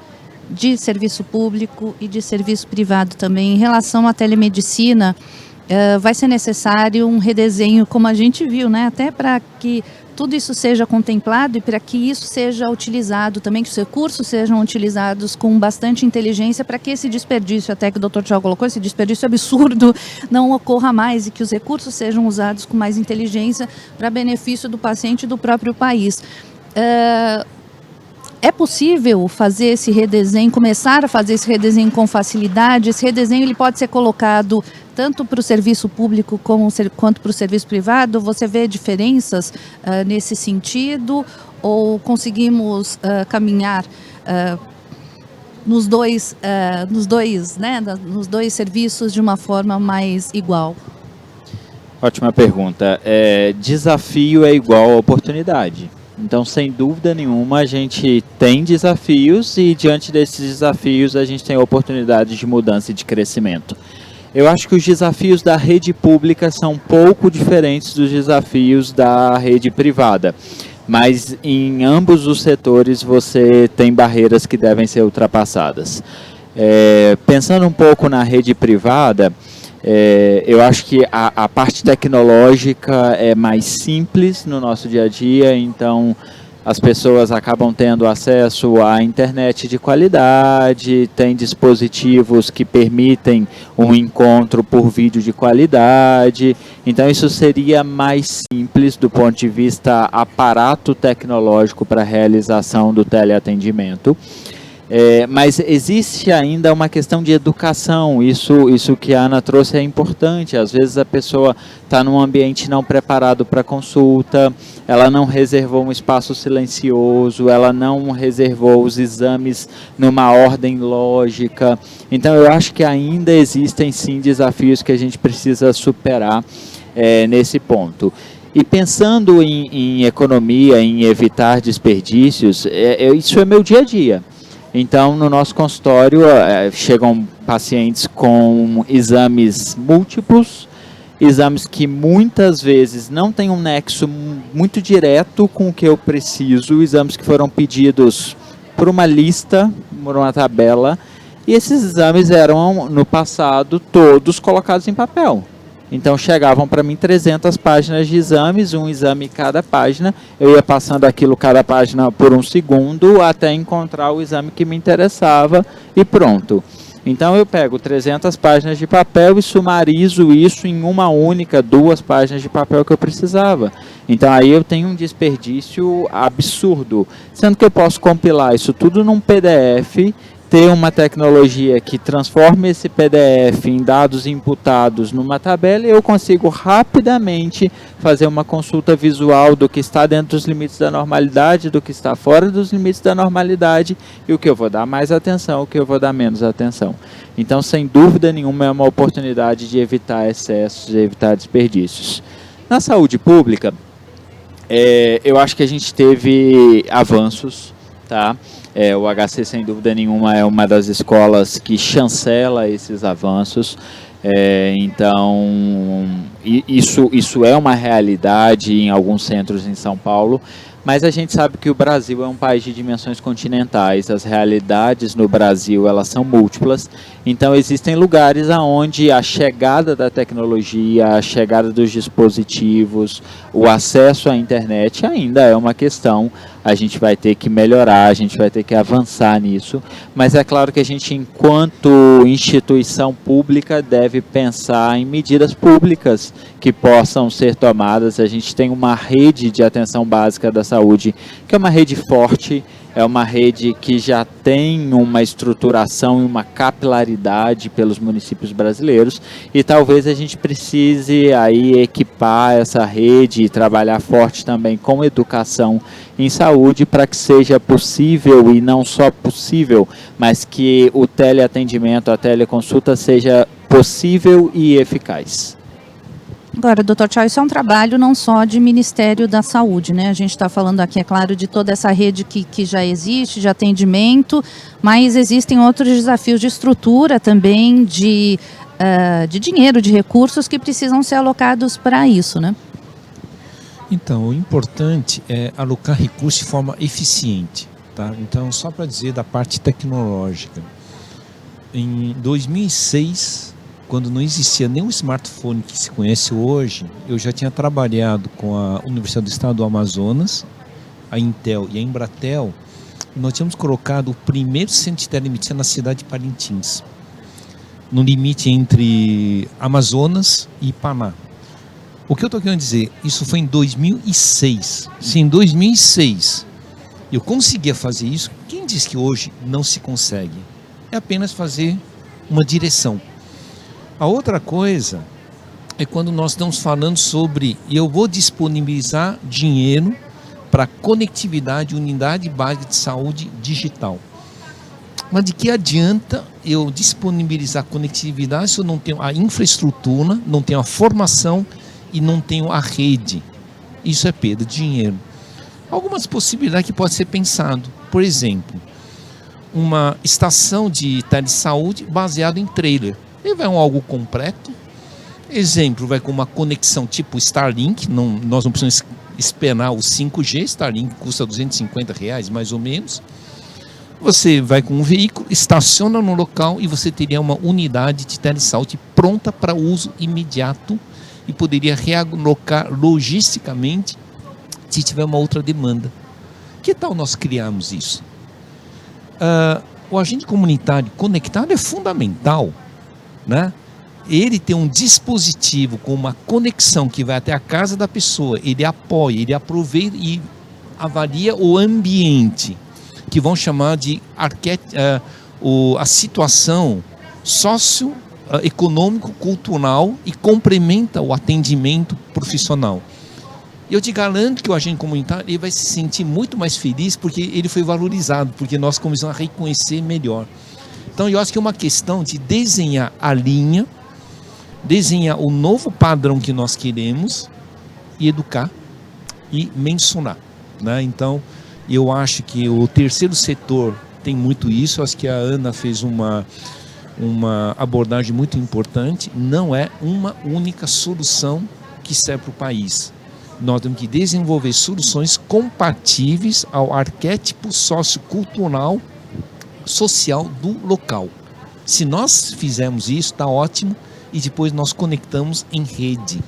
de serviço público e de serviço privado também. Em relação à telemedicina, vai ser necessário um redesenho, como a gente viu, né? Até para que tudo isso seja contemplado e para que isso seja utilizado também, que os recursos sejam utilizados com bastante inteligência para que esse desperdício, até que o Dr. Tchau colocou, esse desperdício absurdo não ocorra mais e que os recursos sejam usados com mais inteligência para benefício do paciente e do próprio país. É possível fazer esse redesenho, começar a fazer esse redesenho com facilidade? Esse redesenho ele pode ser colocado tanto para o serviço público quanto para o serviço privado? Você vê diferenças nesse sentido? Ou conseguimos caminhar nos dois serviços de uma forma mais igual? Ótima pergunta. Desafio é igual a oportunidade. Então, sem dúvida nenhuma, a gente tem desafios e, diante desses desafios, a gente tem oportunidades de mudança e de crescimento. Eu acho que os desafios da rede pública são um pouco diferentes dos desafios da rede privada, mas em ambos os setores você tem barreiras que devem ser ultrapassadas. Pensando um pouco na rede privada, eu acho que a parte tecnológica é mais simples no nosso dia a dia, então as pessoas acabam tendo acesso à internet de qualidade, tem dispositivos que permitem um encontro por vídeo de qualidade. Então isso seria mais simples do ponto de vista aparato tecnológico para a realização do teleatendimento. Mas existe ainda uma questão de educação, isso que a Ana trouxe é importante. Às vezes a pessoa está num ambiente não preparado para consulta, ela não reservou um espaço silencioso, ela não reservou os exames numa ordem lógica. Então eu acho que ainda existem sim desafios que a gente precisa superar nesse ponto. E pensando em economia, em evitar desperdícios, isso é meu dia a dia. Então, no nosso consultório, chegam pacientes com exames múltiplos, exames que muitas vezes não têm um nexo muito direto com o que eu preciso, exames que foram pedidos por uma lista, por uma tabela, e esses exames eram, no passado, todos colocados em papel. Então chegavam para mim 300 páginas de exames, um exame cada página, eu ia passando aquilo cada página por um segundo até encontrar o exame que me interessava e pronto. Então eu pego 300 páginas de papel e sumarizo isso em uma única, 2 páginas de papel que eu precisava. Então aí eu tenho um desperdício absurdo, sendo que eu posso compilar isso tudo num PDF, ter uma tecnologia que transforme esse PDF em dados imputados numa tabela e eu consigo rapidamente fazer uma consulta visual do que está dentro dos limites da normalidade, do que está fora dos limites da normalidade e o que eu vou dar mais atenção, o que eu vou dar menos atenção. Então, sem dúvida nenhuma, é uma oportunidade de evitar excessos, de evitar desperdícios. Na saúde pública, eu acho que a gente teve avanços, tá? O HC, sem dúvida nenhuma, é uma das escolas que chancela esses avanços. Então, isso é uma realidade em alguns centros em São Paulo, mas a gente sabe que o Brasil é um país de dimensões continentais, as realidades no Brasil elas são múltiplas, então existem lugares onde a chegada da tecnologia, a chegada dos dispositivos, o acesso à internet ainda é uma questão, a gente vai ter que melhorar, a gente vai ter que avançar nisso, mas é claro que a gente, enquanto instituição pública, deve pensar em medidas públicas que possam ser tomadas. A gente tem uma rede de atenção básica da saúde, que é uma rede forte, é uma rede que já tem uma estruturação e uma capilaridade pelos municípios brasileiros e talvez a gente precise aí equipar essa rede e trabalhar forte também com educação em saúde para que seja possível e não só possível, mas que o teleatendimento, a teleconsulta seja possível e eficaz. Agora, doutor Tchau, isso é um trabalho não só de Ministério da Saúde, né? A gente está falando aqui, é claro, de toda essa rede que já existe, de atendimento, mas existem outros desafios de estrutura também, de dinheiro, de recursos que precisam ser alocados para isso, né? Então, o importante é alocar recursos de forma eficiente, tá? Então, só para dizer da parte tecnológica, em 2006... quando não existia nenhum smartphone que se conhece hoje, eu já tinha trabalhado com a Universidade do Estado do Amazonas, a Intel e a Embratel, e nós tínhamos colocado o primeiro centro de telemedicina na cidade de Parintins, no limite entre Amazonas e Ipaná. O que eu estou querendo dizer? Isso foi em 2006. Se em 2006 eu conseguia fazer isso, quem diz que hoje não se consegue? É apenas fazer uma direção. A outra coisa é quando nós estamos falando sobre, eu vou disponibilizar dinheiro para conectividade, unidade básica de saúde digital. Mas de que adianta eu disponibilizar conectividade se eu não tenho a infraestrutura, não tenho a formação e não tenho a rede? Isso é perda de dinheiro. Algumas possibilidades que pode ser pensado. Por exemplo, uma estação de telesaúde baseada em trailer. Ele vai algo completo. Exemplo, vai com uma conexão tipo Starlink. Nós não precisamos esperar o 5G. Starlink custa R$250 mais ou menos. Você vai com um veículo, estaciona no local e você teria uma unidade de telesaúde pronta para uso imediato e poderia realocar logisticamente se tiver uma outra demanda. Que tal nós criarmos isso? O agente comunitário conectado é fundamental, né? Ele tem um dispositivo com uma conexão que vai até a casa da pessoa, ele apoia, ele aproveita e avalia o ambiente, que vão chamar de a situação socioeconômico, cultural, e complementa o atendimento profissional. Eu te garanto que o agente comunitário ele vai se sentir muito mais feliz porque ele foi valorizado, porque nós começamos a reconhecer melhor. Então eu acho que é uma questão de desenhar a linha, desenhar o novo padrão que nós queremos e educar e mencionar, né? Então eu acho que o terceiro setor tem muito isso. Eu acho que a Ana fez uma abordagem muito importante. Não é uma única solução que serve para o país. Nós temos que desenvolver soluções compatíveis ao arquétipo sociocultural, social do local. Se nós fizermos isso, está ótimo, e depois nós conectamos em rede.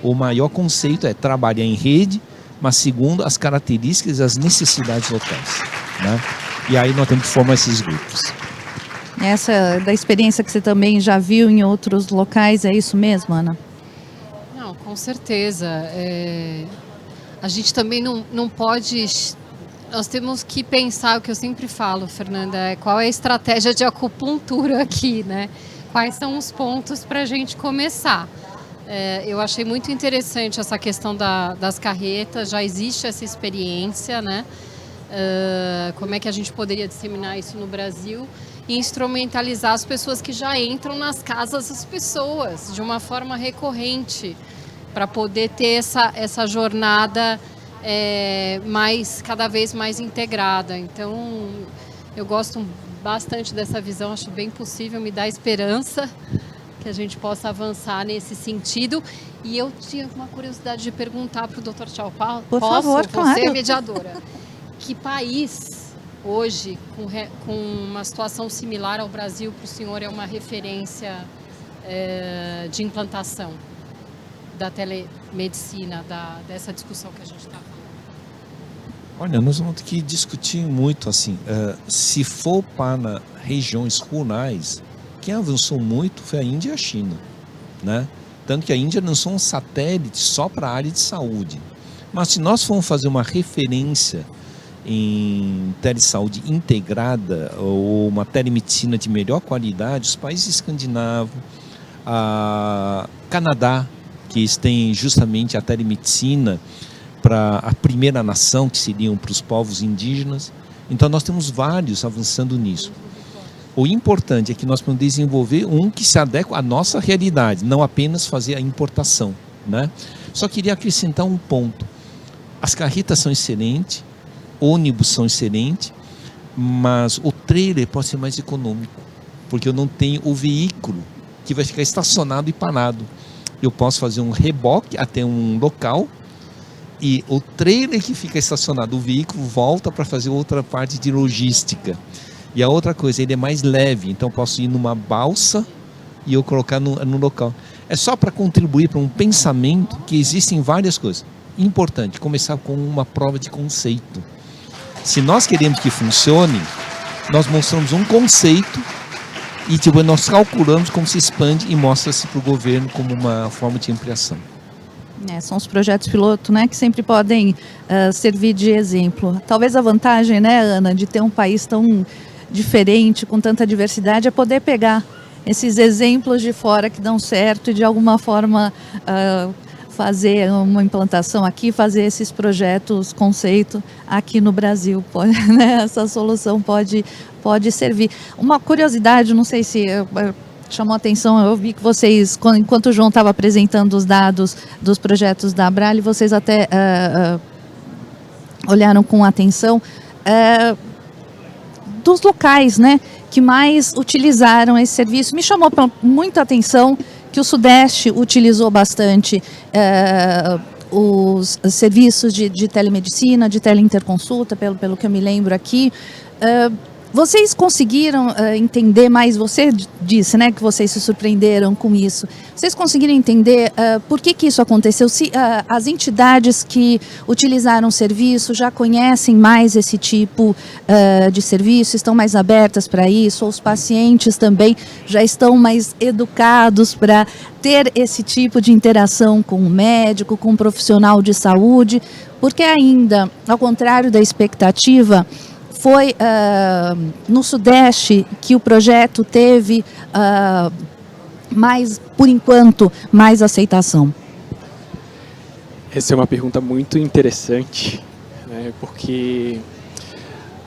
O maior conceito é trabalhar em rede, mas segundo as características e as necessidades locais, né? E aí nós temos que formar esses grupos. Essa da experiência que você também já viu em outros locais, é isso mesmo, Ana? Não, com certeza. A gente também não pode... Nós temos que pensar, o que eu sempre falo, Fernanda, qual é a estratégia de acupuntura aqui, né? Quais são os pontos para a gente começar? Eu achei muito interessante essa questão das carretas, já existe essa experiência, né? Como é que a gente poderia disseminar isso no Brasil e instrumentalizar as pessoas que já entram nas casas das pessoas de uma forma recorrente, para poder ter essa jornada cada vez mais integrada. Então, eu gosto bastante dessa visão, acho bem possível, me dá esperança que a gente possa avançar nesse sentido. E eu tinha uma curiosidade de perguntar para o Dr. Tchau Paulo. Por favor, você claro. é mediadora. Que país hoje, com uma situação similar ao Brasil, para o senhor é uma referência de implantação da telemedicina, dessa discussão que a gente está falando? Olha, nós vamos ter que discutir muito assim. Se for para regiões rurais, quem avançou muito foi a Índia e a China, né? Tanto que a Índia lançou um satélite só para a área de saúde. Mas se nós formos fazer uma referência em telesaúde integrada ou uma telemedicina de melhor qualidade, os países escandinavos, Canadá, que eles têm justamente a telemedicina para a primeira nação, que seriam para os povos indígenas. Então nós temos vários avançando nisso. O importante é que nós podemos desenvolver um que se adequa à nossa realidade, não apenas fazer a importação, né? Só queria acrescentar um ponto. As carretas são excelentes, ônibus são excelentes, mas o trailer pode ser mais econômico, porque eu não tenho o veículo que vai ficar estacionado e parado. Eu posso fazer um reboque até um local e o trailer que fica estacionado, o veículo volta para fazer outra parte de logística. E a outra coisa, ele é mais leve, então eu posso ir numa balsa e eu colocar no local. É só para contribuir para um pensamento que existem várias coisas. Importante, começar com uma prova de conceito. Se nós queremos que funcione, nós mostramos um conceito e depois nós calculamos como se expande e mostra-se para o governo como uma forma de ampliação. São os projetos piloto, né, que sempre podem servir de exemplo. Talvez a vantagem, né, Ana, de ter um país tão diferente, com tanta diversidade, é poder pegar esses exemplos de fora que dão certo e de alguma forma fazer uma implantação aqui, fazer esses projetos, conceito aqui no Brasil. Né, essa solução pode servir. Uma curiosidade, não sei se chamou a atenção, eu vi que vocês, enquanto o João estava apresentando os dados dos projetos da Abrale, vocês até olharam com atenção dos locais, né, que mais utilizaram esse serviço. Me chamou muita atenção que o Sudeste utilizou bastante os serviços de telemedicina, de teleinterconsulta, pelo que eu me lembro aqui. Vocês conseguiram entender mais, você disse, né, que vocês se surpreenderam com isso. Vocês conseguiram entender por que isso aconteceu? Se as entidades que utilizaram o serviço já conhecem mais esse tipo de serviço, estão mais abertas para isso, ou os pacientes também já estão mais educados para ter esse tipo de interação com o médico, com o profissional de saúde, porque ainda, ao contrário da expectativa, foi no Sudeste que o projeto teve, mais, por enquanto, mais aceitação. Essa é uma pergunta muito interessante, né, porque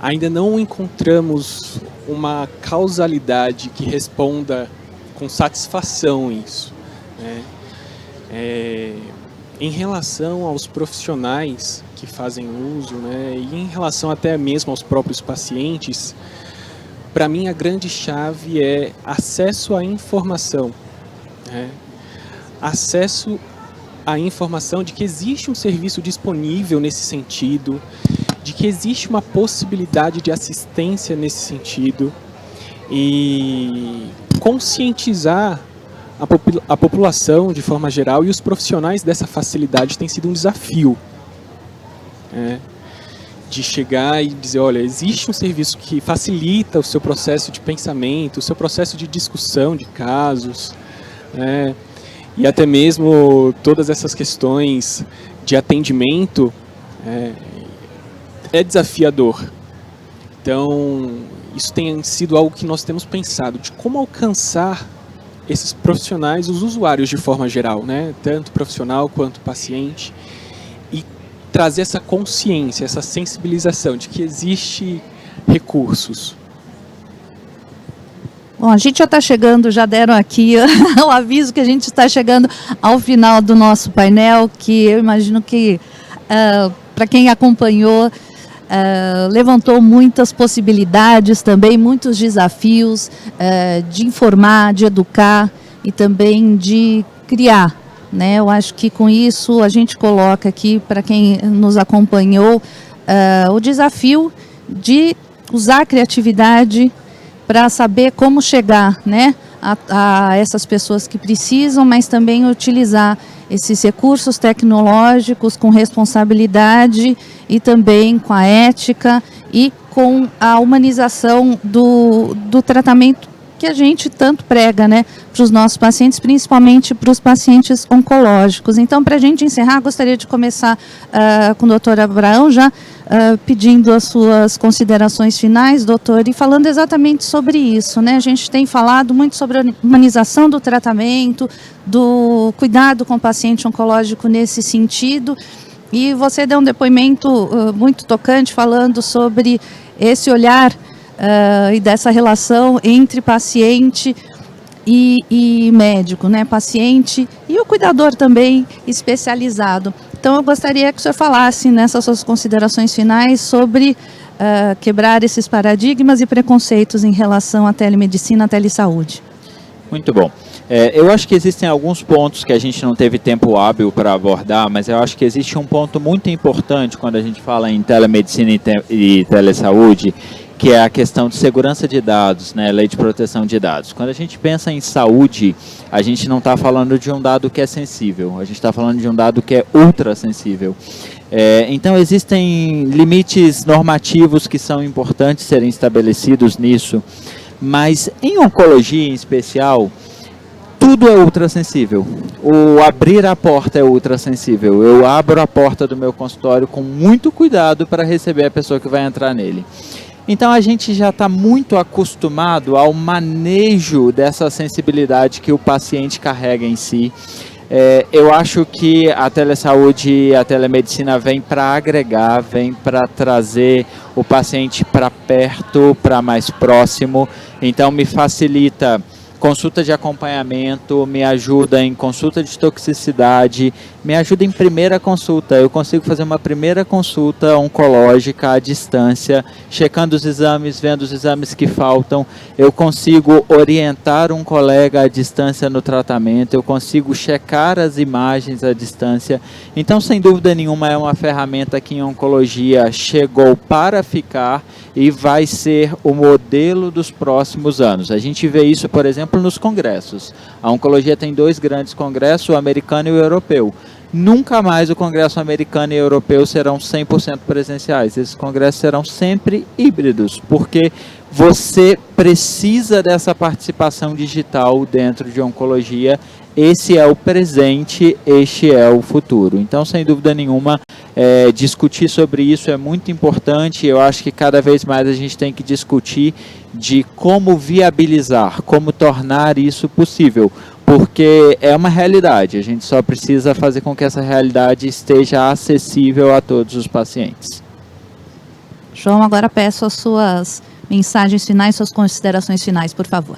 ainda não encontramos uma causalidade que responda com satisfação isso, né? Em relação aos profissionais que fazem uso, né, e em relação até mesmo aos próprios pacientes, para mim a grande chave é acesso à informação, né? Acesso à informação de que existe um serviço disponível nesse sentido, de que existe uma possibilidade de assistência nesse sentido, e conscientizar a população de forma geral e os profissionais dessa facilidade tem sido um desafio, né? De chegar e dizer, olha, existe um serviço que facilita o seu processo de pensamento, o seu processo de discussão de casos, né? E até mesmo todas essas questões de atendimento é desafiador. Então, isso tem sido algo que nós temos pensado, de como alcançar esses profissionais, os usuários de forma geral, né? Tanto profissional quanto paciente, e trazer essa consciência, essa sensibilização de que existe recursos. Bom, a gente já está chegando, já deram aqui o aviso que a gente está chegando ao final do nosso painel, que eu imagino que, para quem acompanhou, levantou muitas possibilidades também, muitos desafios de informar, de educar e também de criar, né? Eu acho que com isso a gente coloca aqui, para quem nos acompanhou, o desafio de usar a criatividade para saber como chegar, né, a essas pessoas que precisam, mas também utilizar esses recursos tecnológicos com responsabilidade e também com a ética e com a humanização do tratamento que a gente tanto prega, né, para os nossos pacientes, principalmente para os pacientes oncológicos. Então, para a gente encerrar, gostaria de começar com o doutor Abraão, já pedindo as suas considerações finais, doutor, e falando exatamente sobre isso, né? A gente tem falado muito sobre a humanização do tratamento, do cuidado com o paciente oncológico nesse sentido, e você deu um depoimento muito tocante falando sobre esse olhar e dessa relação entre paciente e médico, né? Paciente e o cuidador também especializado. Então, eu gostaria que o senhor falasse nessas suas considerações finais sobre quebrar esses paradigmas e preconceitos em relação à telemedicina, à telesaúde. Muito bom. Eu acho que existem alguns pontos que a gente não teve tempo hábil para abordar, mas eu acho que existe um ponto muito importante quando a gente fala em telemedicina e telesaúde, que é a questão de segurança de dados, né, lei de proteção de dados. Quando a gente pensa em saúde, a gente não está falando de um dado que é sensível, a gente está falando de um dado que é ultra sensível. Então, existem limites normativos que são importantes serem estabelecidos nisso, mas em oncologia em especial, tudo é ultrassensível. O abrir a porta é ultrassensível. Eu abro a porta do meu consultório com muito cuidado para receber a pessoa que vai entrar nele. Então a gente já está muito acostumado ao manejo dessa sensibilidade que o paciente carrega em si. Eu acho que a telesaúde e a telemedicina vem para agregar, vem para trazer o paciente para perto, para mais próximo. Então me facilita consulta de acompanhamento, me ajuda em consulta de toxicidade, me ajuda em primeira consulta. Eu consigo fazer uma primeira consulta oncológica à distância, checando os exames, vendo os exames que faltam. Eu consigo orientar um colega à distância no tratamento, eu consigo checar as imagens à distância. Então, sem dúvida nenhuma, é uma ferramenta que em oncologia chegou para ficar e vai ser o modelo dos próximos anos. A gente vê isso, por exemplo, nos congressos. A oncologia tem 2 grandes congressos, o americano e o europeu. Nunca mais o congresso americano e europeu serão 100% presenciais. Esses congressos serão sempre híbridos, porque você precisa dessa participação digital dentro de oncologia. Esse é o presente, este é o futuro. Então, sem dúvida nenhuma, discutir sobre isso é muito importante. Eu acho que cada vez mais a gente tem que discutir de como viabilizar, como tornar isso possível, porque é uma realidade. A gente só precisa fazer com que essa realidade esteja acessível a todos os pacientes. João, agora peço as suas mensagens finais, suas considerações finais, por favor.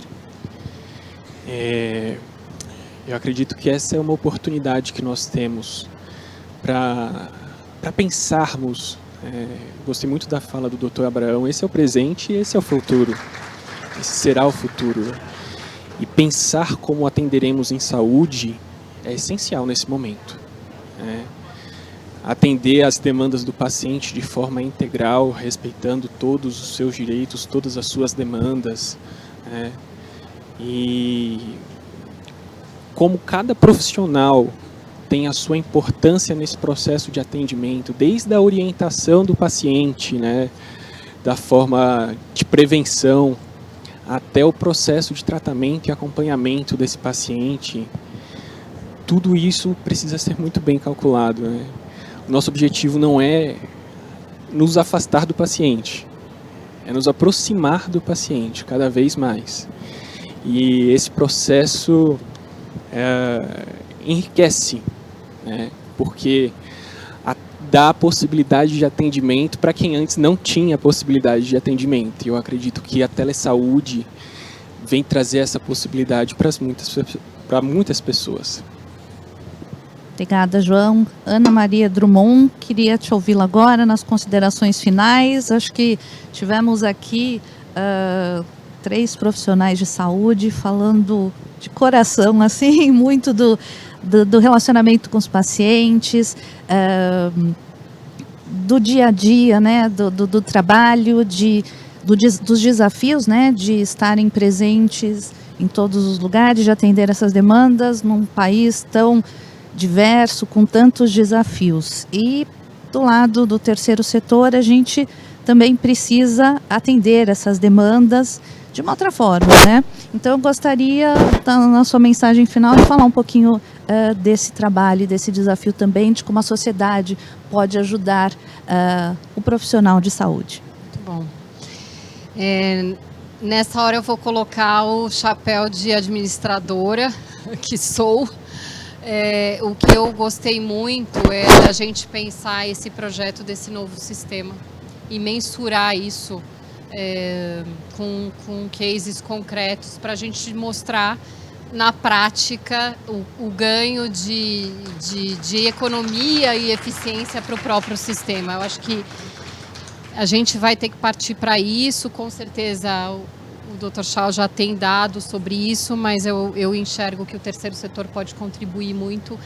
Eu acredito que essa é uma oportunidade que nós temos para pensarmos. Gostei muito da fala do Dr. Abraão. Esse é o presente e esse é o futuro. Esse será o futuro. E pensar como atenderemos em saúde é essencial nesse momento. Atender às demandas do paciente de forma integral, respeitando todos os seus direitos, todas as suas demandas. E como cada profissional tem a sua importância nesse processo de atendimento, desde a orientação do paciente, da forma de prevenção, até o processo de tratamento e acompanhamento desse paciente, tudo isso precisa ser muito bem calculado. O nosso objetivo não é nos afastar do paciente, é nos aproximar do paciente cada vez mais. E esse processo enriquece, porque dá a possibilidade de atendimento para quem antes não tinha a possibilidade de atendimento. E eu acredito que a telesaúde vem trazer essa possibilidade para muitas pessoas. Obrigada, João. Ana Maria Drummond, queria te ouvi-la agora nas considerações finais. Acho que tivemos aqui 3 profissionais de saúde falando de coração, assim, muito do relacionamento com os pacientes, do dia a dia, do trabalho, dos desafios, de estarem presentes em todos os lugares, de atender essas demandas num país tão diverso, com tantos desafios. E do lado do terceiro setor, a gente também precisa atender essas demandas de uma outra forma, Então, eu gostaria, na sua mensagem final, de falar um pouquinho desse trabalho, desse desafio também, de como a sociedade pode ajudar o profissional de saúde. Muito bom. Nessa hora eu vou colocar o chapéu de administradora, que sou. O que eu gostei muito é da gente pensar esse projeto desse novo sistema e mensurar isso com cases concretos para a gente mostrar na prática o ganho de economia e eficiência para o próprio sistema. Eu acho que a gente vai ter que partir para isso, com certeza o Dr. Chao já tem dados sobre isso, mas eu enxergo que o terceiro setor pode contribuir muito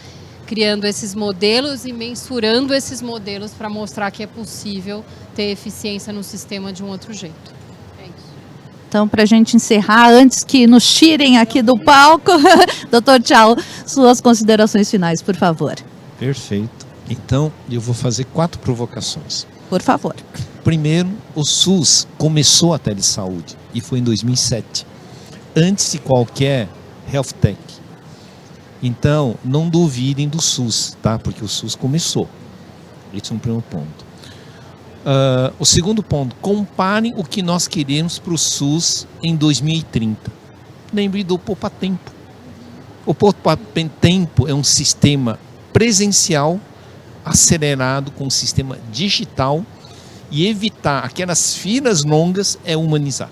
criando esses modelos e mensurando esses modelos para mostrar que é possível ter eficiência no sistema de um outro jeito. É isso. Então, para a gente encerrar, antes que nos tirem aqui do palco, Dr. Chao, suas considerações finais, por favor. Perfeito. Então, eu vou fazer 4 provocações. Por favor. Primeiro, o SUS começou a telesaúde e foi em 2007, antes de qualquer health tech. Então, não duvidem do SUS, tá? Porque o SUS começou. Esse é um primeiro ponto. O segundo ponto, comparem o que nós queremos para o SUS em 2030. Lembre do Poupa Tempo. O Poupa Tempo é um sistema presencial acelerado com um sistema digital, e evitar aquelas filas longas é humanizar.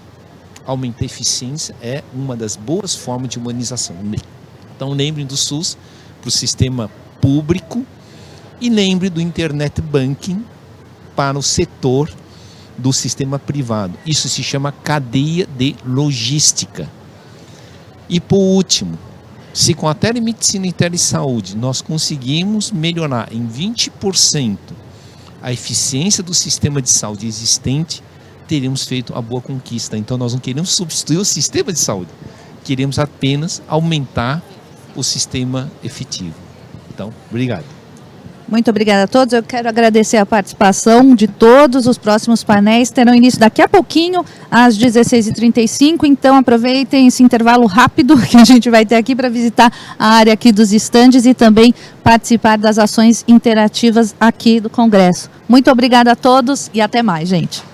Aumentar a eficiência é uma das boas formas de humanização. Então lembrem do SUS para o sistema público e lembre do Internet Banking para o setor do sistema privado. Isso se chama cadeia de logística. E por último, se com a telemedicina e telesaúde nós conseguimos melhorar em 20% a eficiência do sistema de saúde existente, teríamos feito a boa conquista. Então nós não queremos substituir o sistema de saúde, queremos apenas aumentar o sistema efetivo. Então, obrigado. Muito obrigada a todos. Eu quero agradecer a participação de todos. Os próximos painéis terão início daqui a pouquinho, às 16h35. Então, aproveitem esse intervalo rápido que a gente vai ter aqui para visitar a área aqui dos estandes e também participar das ações interativas aqui do Congresso. Muito obrigada a todos e até mais, gente.